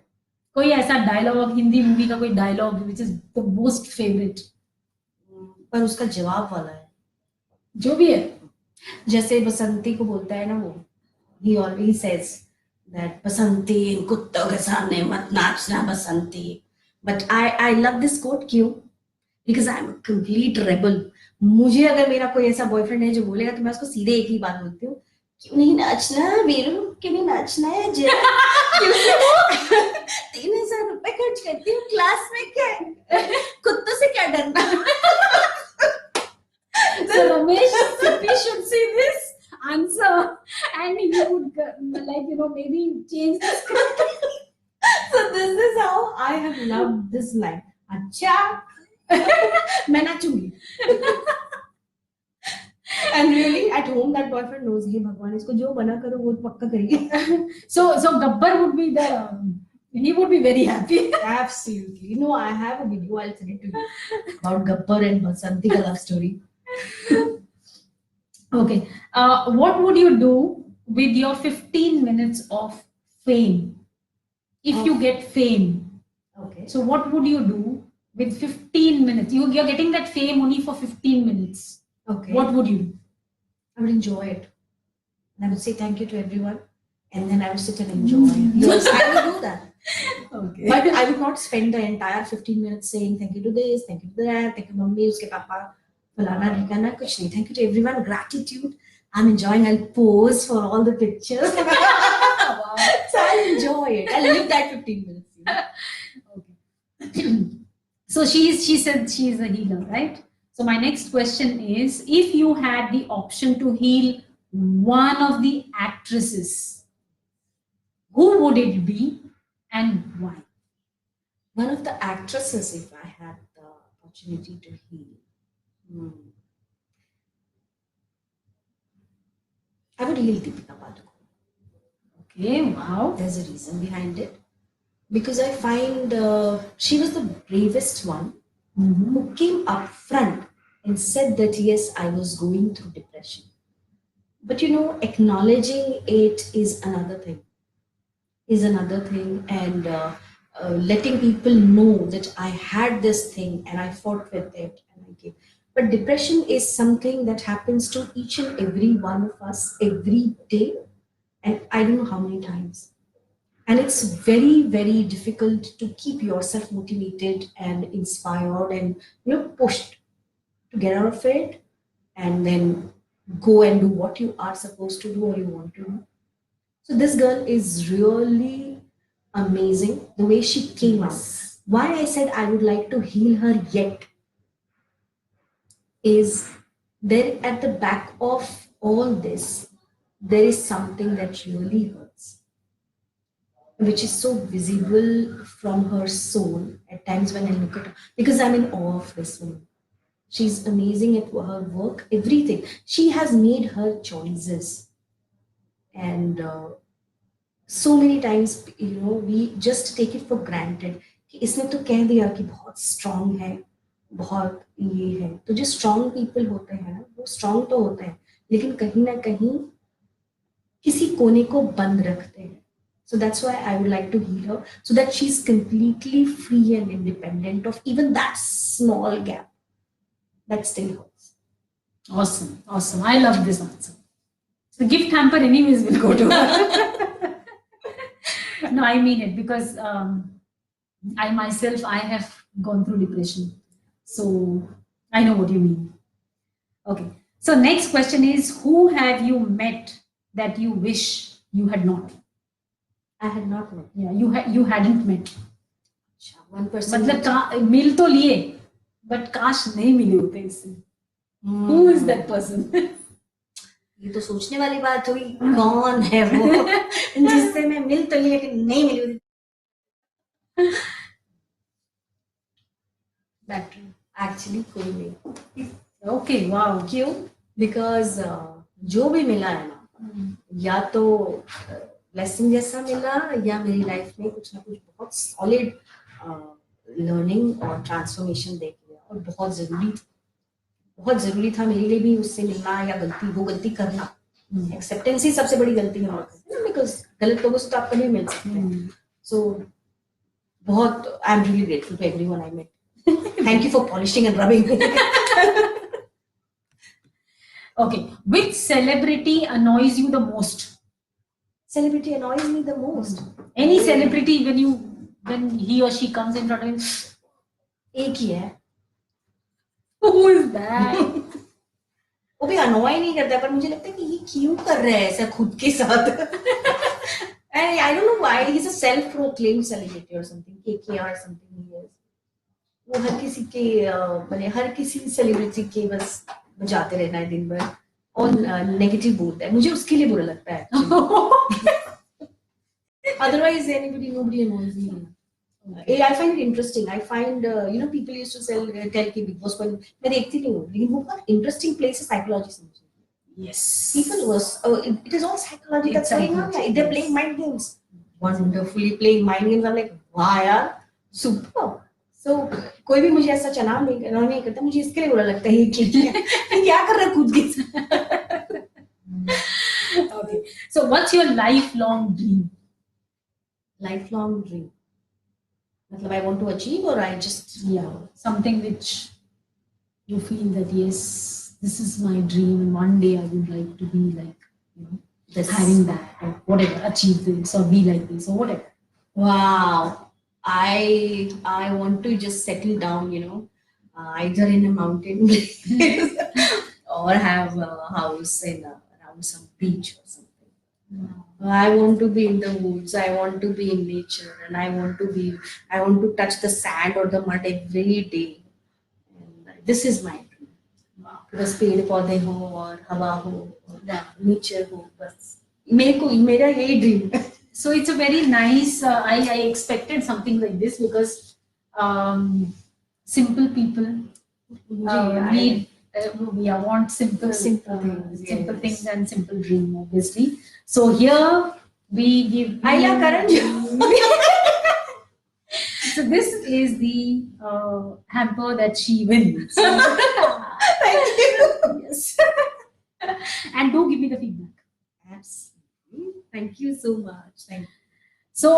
कोई ऐसा dialogue Hindi movie का कोई dialogue which is the most favorite? पर उसका जवाब वाला है. जो भी है. जैसे बसंती को बोलता है ना वो. He always says that बसंती इन कुत्तों के सामने मत नाचना बसंती. But I love this quote. क्यों? Because I'm a complete rebel. मुझे अगर मेरा कोई ऐसा बॉयफ्रेंड है जो बोलेगा तो मैं उसको सीधे एक ही बात बोलती हूँ, क्यों नहीं नाचना वीरू, क्यों नहीं नाचना है 3,000 रुपए खर्च करती हूँ क्लास में, क्या कुत्तों से क्या डरना. So Ramesh Sippy should see this answer and he would maybe change the script. So this is how I have loved this line. अच्छा मैं नाचूंगी. And really at home that boyfriend knows, हे भगवान इसको जो बना करो वो पक्का करेगी. So Gabbar would be he would be very happy. Absolutely. No, I have a video, I'll send it to you, about Gabbar and Basanti ka love story. Okay. What would you do with your 15 minutes of fame? If you get fame. Okay. So what would you do with 15 minutes? You're getting that fame only for 15 minutes. Okay. What would you do? I would enjoy it. And I would say thank you to everyone. And then I would sit and enjoy it. Yes, I would do that. Okay. But I would not spend the entire 15 minutes saying thank you to this, thank you to that, thank you mummy, uske papa, falana, dhikana, kuch nahi. Thank you to everyone, gratitude. I'm enjoying, I'll pose for all the pictures. Wow. So I'll enjoy it. I'll live that 15 minutes. Okay. So she said she is a healer, right? So my next question is, if you had the option to heal one of the actresses, who would it be and why? One of the actresses, if I had the opportunity to heal, I would heal Deepika Padukone. Okay, wow. There's a reason behind it. Because I find she was the bravest one who came up front and said that yes, I was going through depression. But acknowledging it is another thing. And letting people know that I had this thing and I fought with it and I gave. But depression is something that happens to each and every one of us every day, and I don't know how many times. And it's very, very difficult to keep yourself motivated and inspired and pushed to get out of it and then go and do what you are supposed to do or you want to do. So this girl is really amazing, the way she came up. Why I said I would like to heal her yet is there at the back of all this, there is something that really hurts, which is so visible from her soul at times when I look at her, because I'm in awe of this woman. She's amazing at her work, everything. She has made her choices. And so many times, we just take it for granted. कि इसने तो कह दिया कि बहुत strong है, बहुत ये है. तो जो strong people होते हैं ना, वो strong तो होते हैं, लेकिन कहीं ना कहीं किसी कोने को बंद रखते हैं. So that's why I would like to heal her, so that she's completely free and independent of even that small gap that still hurts. Awesome. I love this answer. So the gift hamper anyways will go to her. No, I mean it, because I myself, I have gone through depression. So I know what you mean. Okay. So next question is, who have you met that you wish you had not? I had not met. Yeah, you hadn't met. One person. मतलब मिल तो लिए, but काश नहीं मिले होते इससे. Who is that person? ये तो सोचने वाली बात हुई. कौन है वो जिससे मैं मिल तो लिए कि नहीं मिली? Actually कोई नहीं. Okay, wow. क्यों? Because जो भी मिला है ना, या तो ब्लेसिंग जैसा मिला या मेरी लाइफ में कुछ ना कुछ बहुत सॉलिड लर्निंग और ट्रांसफॉर्मेशन देख लिया, और बहुत जरूरी था मेरे लिए भी उससे मिलना या वो गलती करना. एक्सेप्टेंस ही सबसे बड़ी गलती है, बिकॉज गलत लोगों से तो आप कभी मिल सकते हैं. सो बहुत I am really grateful to everyone I met. Thank you for polishing and rubbing. Okay, which celebrity annoys you the most? Celebrity annoys me the most. Any celebrity when he or she comes in front of you, एक ही है. Who is that? वो भी annoy नहीं करता, पर मुझे लगता है कि ये क्यों कर रहा है ऐसा खुद के साथ. And I don't know why he's a self-proclaimed celebrity or something, KKR something he is. वो हर किसी के हर किसी celebrity के बस बजाते रहना है दिन भर और नेगेटिव बोलता है, मुझे उसके लिए बुरा लगता है। Otherwise, nobody annoys me. I find it interesting. I find people used to tell कि Big Boss पर मैं देखती नहीं हूँ, लेकिन वो बहुत interesting place है psychology से मुझे. Yes. People was it is all psychology that's going on. Psychology, They're yes. playing mind games, wonderfully playing mind games. I'm like, wow, यार, super. So कोई भी मुझे ऐसा चना नहीं करता, मुझे इसके लिए बुरा लगता है कि क्या कर रहा खुद के. Okay. So what's your lifelong dream? Lifelong dream. मतलब I want to achieve, or I just something which you feel that yes, this is my dream, and one day I would like to be like having that, or whatever, achieve this, or be like this, or whatever. Wow, I want to just settle down, either in a mountain or have a house in around some beach or something. I want to be in the woods. I want to be in nature, and I want to touch the sand or the mud every day. And this is my dream. बस पेड़ पौधे हो और हवा हो और nature हो, बस मेरा यही ड्रीम है. So it's a very nice. I expected something like this because simple people need. We want simple things, things and simple dream, obviously. So here we give. So this is the hamper that she wins. Thank you. Yes. And do give me the feedback. Absolutely. Thank you so much. Thank you. So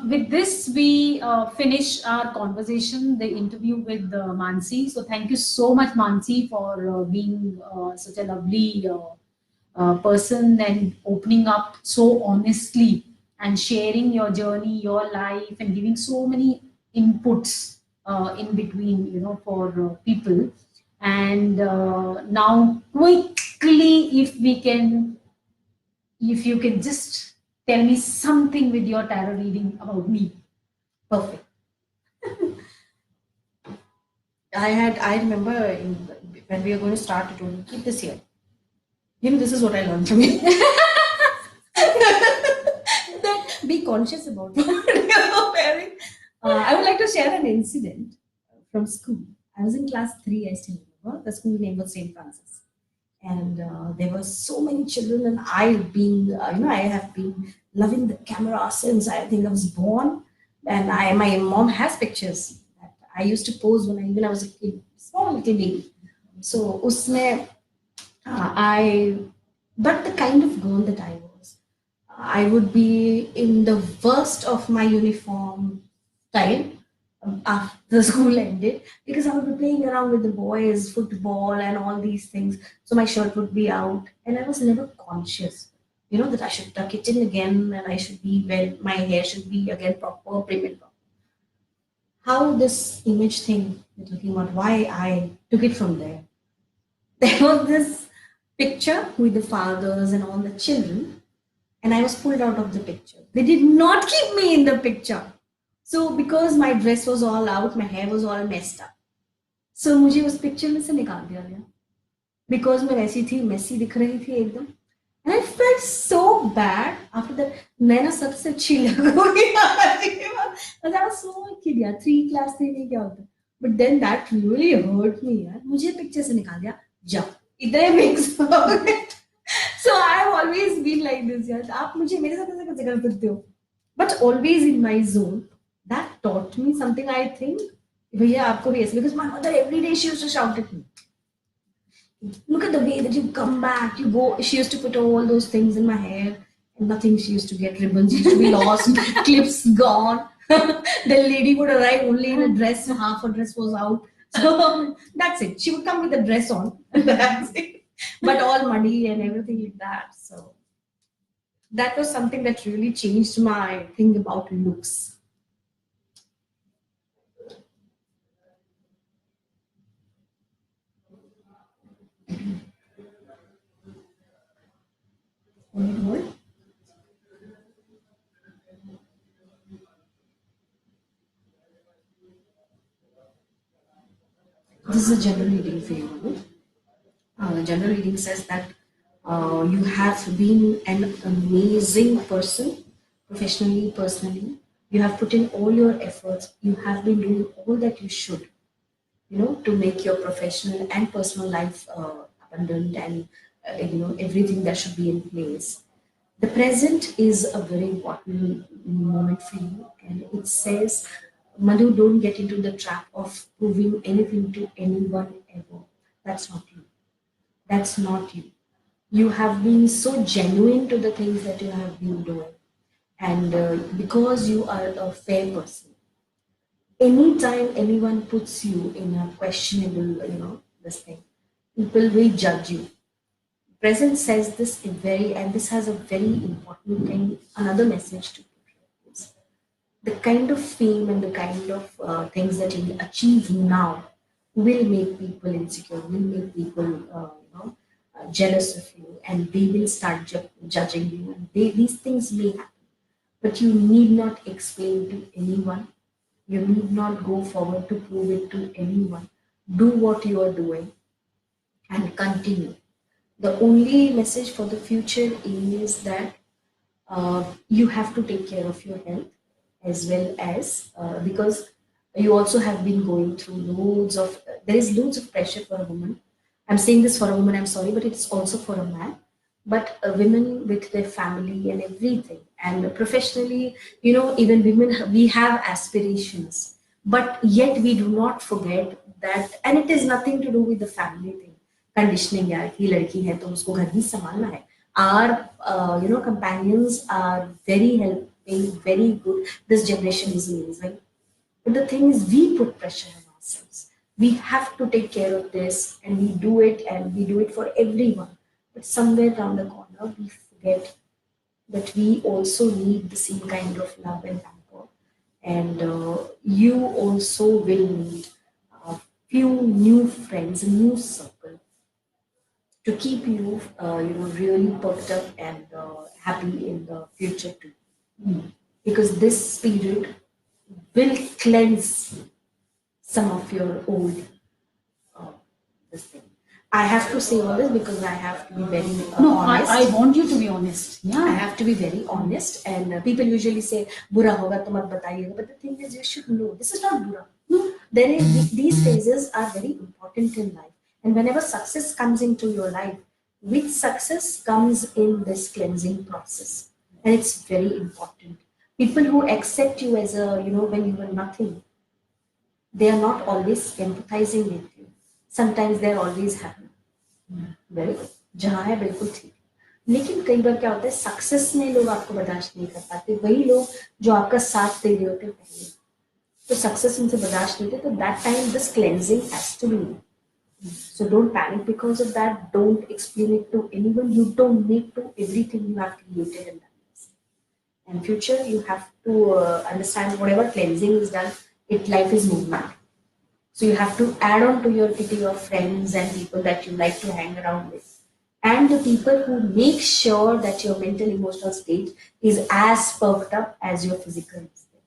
with this, we finish our conversation, the interview with Mansi. So thank you so much, Mansi, for being such a lovely person and opening up so honestly and sharing your journey, your life, and giving so many inputs in between, for people. And now, quickly, if you can just tell me something with your tarot reading about me. Perfect. I remember when we were going to start, you told me, keep this here. This is what I learned from you. Be conscious about what you're wearing. I would like to share an incident from school. I was in class 3, I still remember. The school name was St. Francis. And there were so many children, and I have been loving the camera since I think I was born. And my mom has pictures that I used to pose when I was a kid, small little baby. So usme, but the kind of girl that I was, I would be in the worst of my uniform style after the school ended, because I would be playing around with the boys, football and all these things. So my shirt would be out, and I was never conscious, that I should tuck it in again, and I should be my hair should be again proper, prim and proper. How this image thing you're talking about, why I took it from there. There was this picture with the fathers and all the children, and I was pulled out of the picture. They did not keep me in the picture. So because my dress was all out, my hair was all messed up. So मुझे उस picture में से निकाल दिया गया. Because मैं वैसी थी, messy दिख रही थी एकदम. And I felt so bad after that. मैं ना सबसे अच्छी लगूंगी. I was so a kid यार, 3 class 3 में क्या होता. But then that really hurt me यार. मुझे picture से निकाल दिया. जा. इधर mix हो गए. So I've always been like this यार. आप मुझे मेरे साथ ऐसा कैसे कर सकते हो? But always in my zone. That taught me something, I think. Because my mother every day she used to shout at me. Look at the way that you come back, you go. She used to put all those things in my hair, and nothing. She used to get ribbons, used to be lost, clips gone. The lady would arrive only in a dress, so half her dress was out. So that's it. She would come with a dress on, that's it. But all muddy and everything like that. So that was something that really changed my thing about looks. This is a general reading for you. general reading says that you have been an amazing person, professionally, personally. You have put in all your efforts. You have been doing all that you should, to make your professional and personal life abundant, and everything that should be in place. The present is a very important moment for you, and it says, Madhu, don't get into the trap of proving anything to anyone ever. That's not you. That's not you. You have been so genuine to the things that you have been doing, and because you are a fair person, anytime anyone puts you in a questionable, this thing, people will judge you. Present says this in very, and this has a very important thing, another message to people is the kind of fame and the kind of things that you will achieve now will make people insecure, will make people, jealous of you, and they will start judging you. And these things may happen, but you need not explain to anyone. You need not go forward to prove it to anyone. Do what you are doing and continue. The only message for the future is that you have to take care of your health, as well as because you also have been going through loads of, there is loads of pressure for a woman. I'm saying this for a woman, I'm sorry, but it's also for a man. But women with their family and everything, and professionally, even women, we have aspirations, but yet we do not forget that, and it is nothing to do with the family thing, conditioning यार कि लड़की है तो उसको घर ही संभालना है. Our companions are very helping, very good. This generation is amazing, but the thing is, we put pressure on ourselves. We have to take care of this, and we do it, and we do it for everyone. But somewhere around the corner, we forget that we also need the same kind of love and pamper. And you also will need a few new friends, a new circle to keep you, really perked up and happy in the future too. Because this period will cleanse some of your old this thing. I have to say all this because I have to be very No, honest. I want you to be honest. I Yeah. have to be very honest, and people usually say, "Bura hoga to mat bataiye." But the thing is, you should know this is not bura. No, these phases are very important in life, and whenever success comes into your life, with success comes in this cleansing process, and it's very important. People who accept you as a, when you were nothing, they are not always empathizing with you. Sometimes they're always happy. Very good, जहाँ है बिल्कुल ठीक. लेकिन कई बार क्या होता है, success में लोग आपको बर्दाश्त नहीं कर पाते, वही लोग जो आपका साथ दे रहे होते हैं पहले, तो सक्सेस उनसे बर्दाश्त नहीं होते, तो that time this cleansing has to be. So don't panic because of that. Don't explain it to anyone. You don't need to everything you have created in that. In future, you have to understand whatever cleansing is done. Life is movement. So you have to add on to your kitty of friends and people that you like to hang around with, and the people who make sure that your mental emotional state is as perked up as your physical state.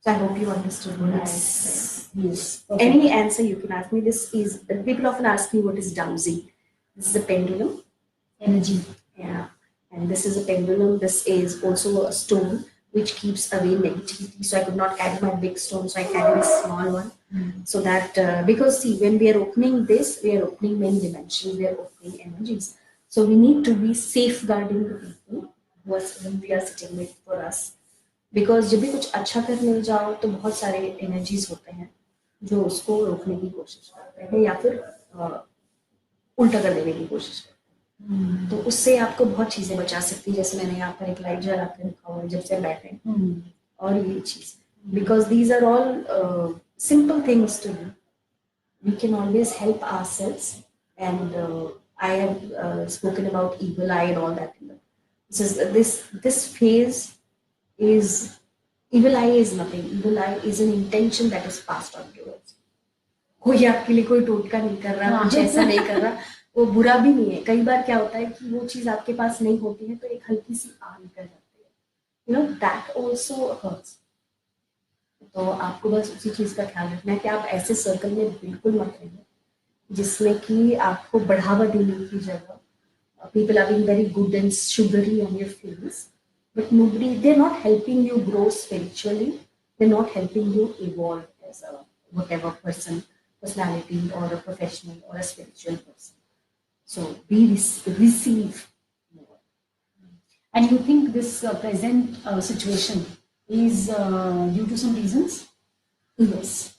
So I hope you understood what I said. Yes. Okay. Any answer you can ask me. This is, people often ask me what is dowsing. This is a pendulum. Energy. Yeah. And this is a pendulum. This is also a stone which keeps away negativity. So I could not carry my big stone, so I carry this small one. So that, because see, when we are opening this, we are opening many dimensions, we are opening energies. So we need to be safeguarding the people whom we are sitting with for us. Because जब भी कुछ अच्छा करने जाओ तो बहुत सारे energies होते हैं जो उसको रोकने की कोशिश करते हैं या फिर उल्टा कर देने की कोशिश करते हैं. तो उससे आपको बहुत चीजें बचा सकती है. जैसे मैंने यहाँ पर एक लाइट जला के रखा हुआ है जब से बैठे, और ये चीज, because these are all simple things to do. We can always help ourselves, and I have spoken about evil eye and all that. This phase is, evil eye is nothing. Evil eye is an intention that is passed on to us. कोई आपके लिए कोई टोटका नहीं कर रहा, कुछ ऐसा नहीं कर रहा, वो बुरा भी नहीं है. कई बार क्या होता है कि वो चीज आपके पास नहीं होती है तो एक हल्की सी आग निकल जाती है. That also hurts. तो आपको बस उसी चीज का ख्याल रखना है कि आप ऐसे सर्कल में बिल्कुल मत रहिए. जिसमें कि आपको बढ़ावा देने की जगह people are being very good and sugary on your face, but they're not helping you grow spiritually. They're not helping you evolve as a whatever personality or a professional or a spiritual person. So receive more. And you think this present situation is due to some reasons? Yes.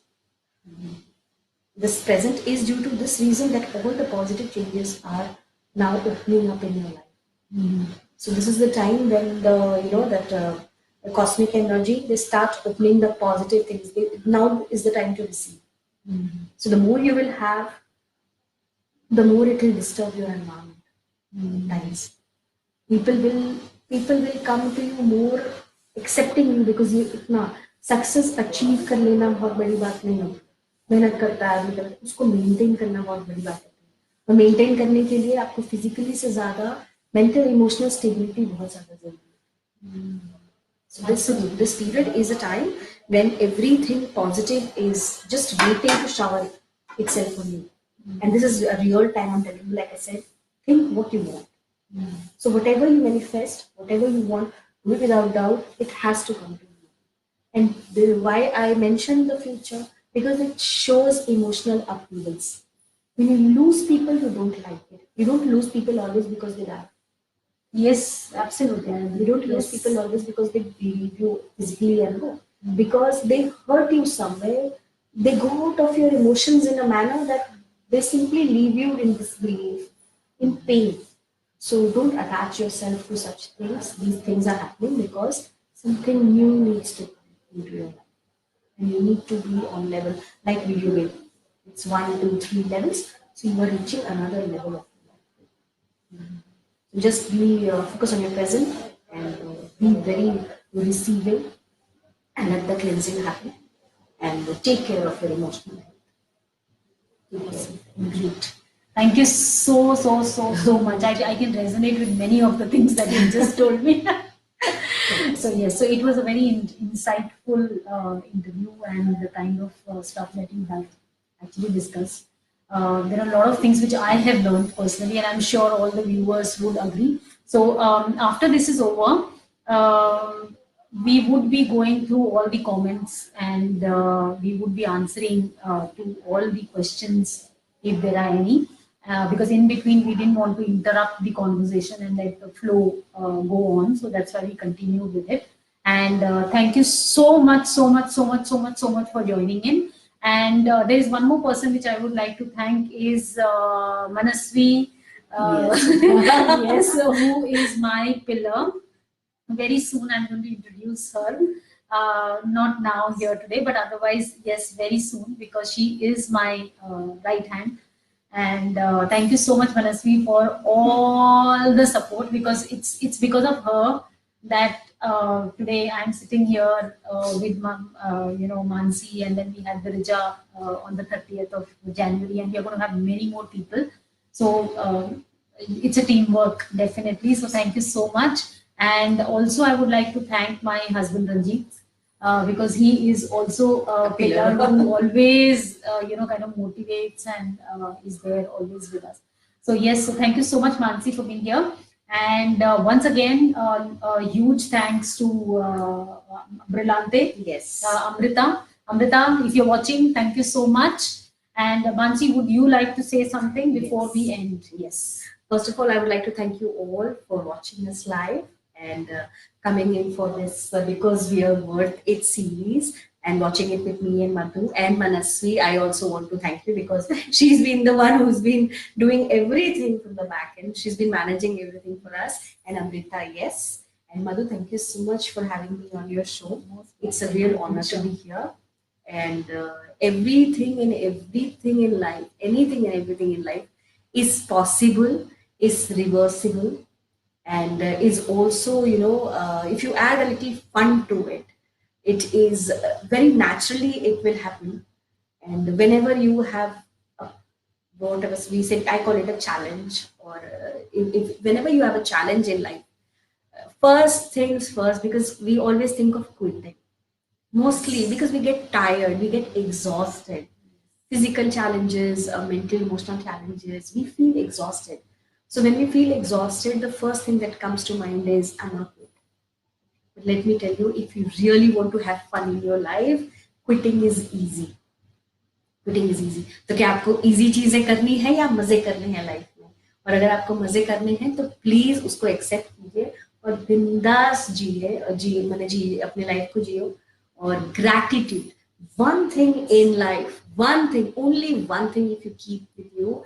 This present is due to this reason that all the positive changes are now opening up in your life. So this is the time when the cosmic energy, they start opening the positive things. Now is the time to receive. So the more you will have, the more it will disturb your environment. Times. People will come to you more accepting you because you इतना success achieve कर लेना बहुत बड़ी बात नहीं है. मेहनत करता है आदमी करता है, उसको मेंटेन करना बहुत बड़ी बात है. और मेंटेन करने के लिए आपको फिजिकली से ज्यादा मेंटल इमोशनल स्टेबिलिटी बहुत ज्यादा जरूरी है. So this period is a time when everything positive is just waiting to shower itself on you. And this is a real time, I'm telling you, like I said, think what you want. So whatever you manifest, whatever you want, do it without doubt, it has to come to you. And why I mentioned the future, because it shows emotional upheavals. When you lose people who don't like it, you don't lose people always because they die. Yes, absolutely. You don't lose people always because they leave you physically and go. Because they hurt you somewhere, they go out of your emotions in a manner that they simply leave you in disbelief, in pain. So don't attach yourself to such things. These things are happening because something new needs to come into your life. And you need to be on level, like video game. It's 1, 2, 3 levels. So you are reaching another level of life. Just be focus on your present and be very receiving and let the cleansing happen and take care of your emotional health. Great. Thank you so much. I can resonate with many of the things that you just told me. So yes, so it was a very insightful interview, and the kind of stuff that you have actually discussed. There are a lot of things which I have learned personally, and I'm sure all the viewers would agree. So after this is over, we would be going through all the comments, and we would be answering to all the questions if there are any. Because in between we didn't want to interrupt the conversation and let the flow go on, so that's why we continued with it. And thank you so much for joining in. And there is one more person which I would like to thank is Manasvi, yes, who is my pillar. Very soon I'm going to introduce her. Not now here today, but otherwise, yes, very soon, because she is my right hand. And thank you so much, Manasvi, for all the support, because it's because of her that today I'm sitting here with Mansi, and then we had the Rija on the 30th of January, and we are going to have many more people. So it's a teamwork, definitely. So thank you so much. And also I would like to thank my husband Ranjit, because he is also a pillar who always kind of motivates and is there always with us. So yes, so thank you so much, Mansi, for being here. And once again, a huge thanks to Brillante. Yes. Amrita, if you're watching, thank you so much. And Mansi, would you like to say something before we end? Yes. First of all, I would like to thank you all for watching us live and coming in for this Because We Are Worth It series and watching it with me and Madhu and Manasvi. I also want to thank you because she's been the one who's been doing everything from the back end. She's been managing everything for us. And Amrita, yes. And Madhu, thank you so much for having me on your show. It's a real honor to be here. And everything and everything in life, anything and everything in life is possible, is reversible, and is also, if you add a little fun to it, it is very naturally it will happen. And whenever you have whatever we said, I call it a challenge, or whenever you have a challenge in life, first things first, because we always think of quitting, mostly because we get tired, we get exhausted. physical challenges, mental, emotional challenges, we feel exhausted. So when we feel exhausted, the first thing that comes to mind is, I'm not good. But let me tell you, if you really want to have fun in your life, quitting is easy. Quitting is easy. तो क्या आपको easy चीजें करनी है या मजे करने हैं लाइफ में? और अगर आपको मजे करने हैं तो प्लीज उसको एक्सेप्ट कीजिए और बिंदास जिए, और जी मैंने जी अपनी लाइफ को जियो. और gratitude, one thing in life, one thing, only one thing if you keep with you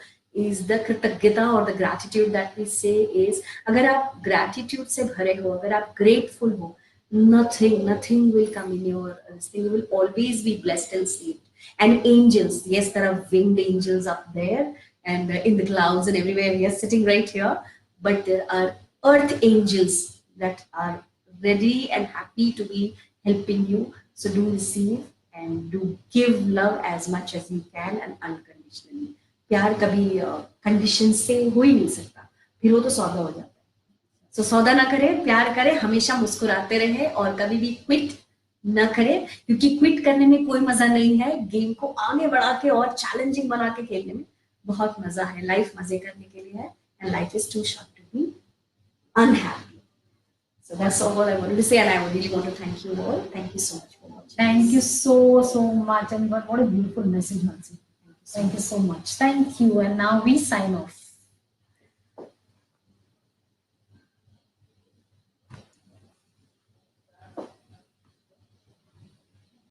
is the कृतज्ञता or the gratitude that we say is, अगर आप gratitude से भरे हो, अगर आप grateful हो, nothing will come in your thing. You will always be blessed and saved. And angels, yes, there are winged angels up there and in the clouds and everywhere. We are sitting right here, but there are earth angels that are ready and happy to be helping you. So do receive and do give love as much as you can and unconditionally. प्यार कभी condition से हो ही नहीं सकता, फिर वो तो सौदा हो जाता है. सो सौदा ना करें, प्यार करें, हमेशा मुस्कुराते रहे और कभी भी क्विट न करें, क्योंकि क्विट करने में कोई मजा नहीं है. गेम को आगे बढ़ा के और चैलेंजिंग बना के खेलने में बहुत मजा है. लाइफ मजे करने के लिए है, and life is too short to be unhappy. So that's all I wanted to say, and I really want to thank you all. Thank you so much for watching. Thank you so much, and what a beautiful message, Mansi. Thank you so much. Thank you, and now we sign off.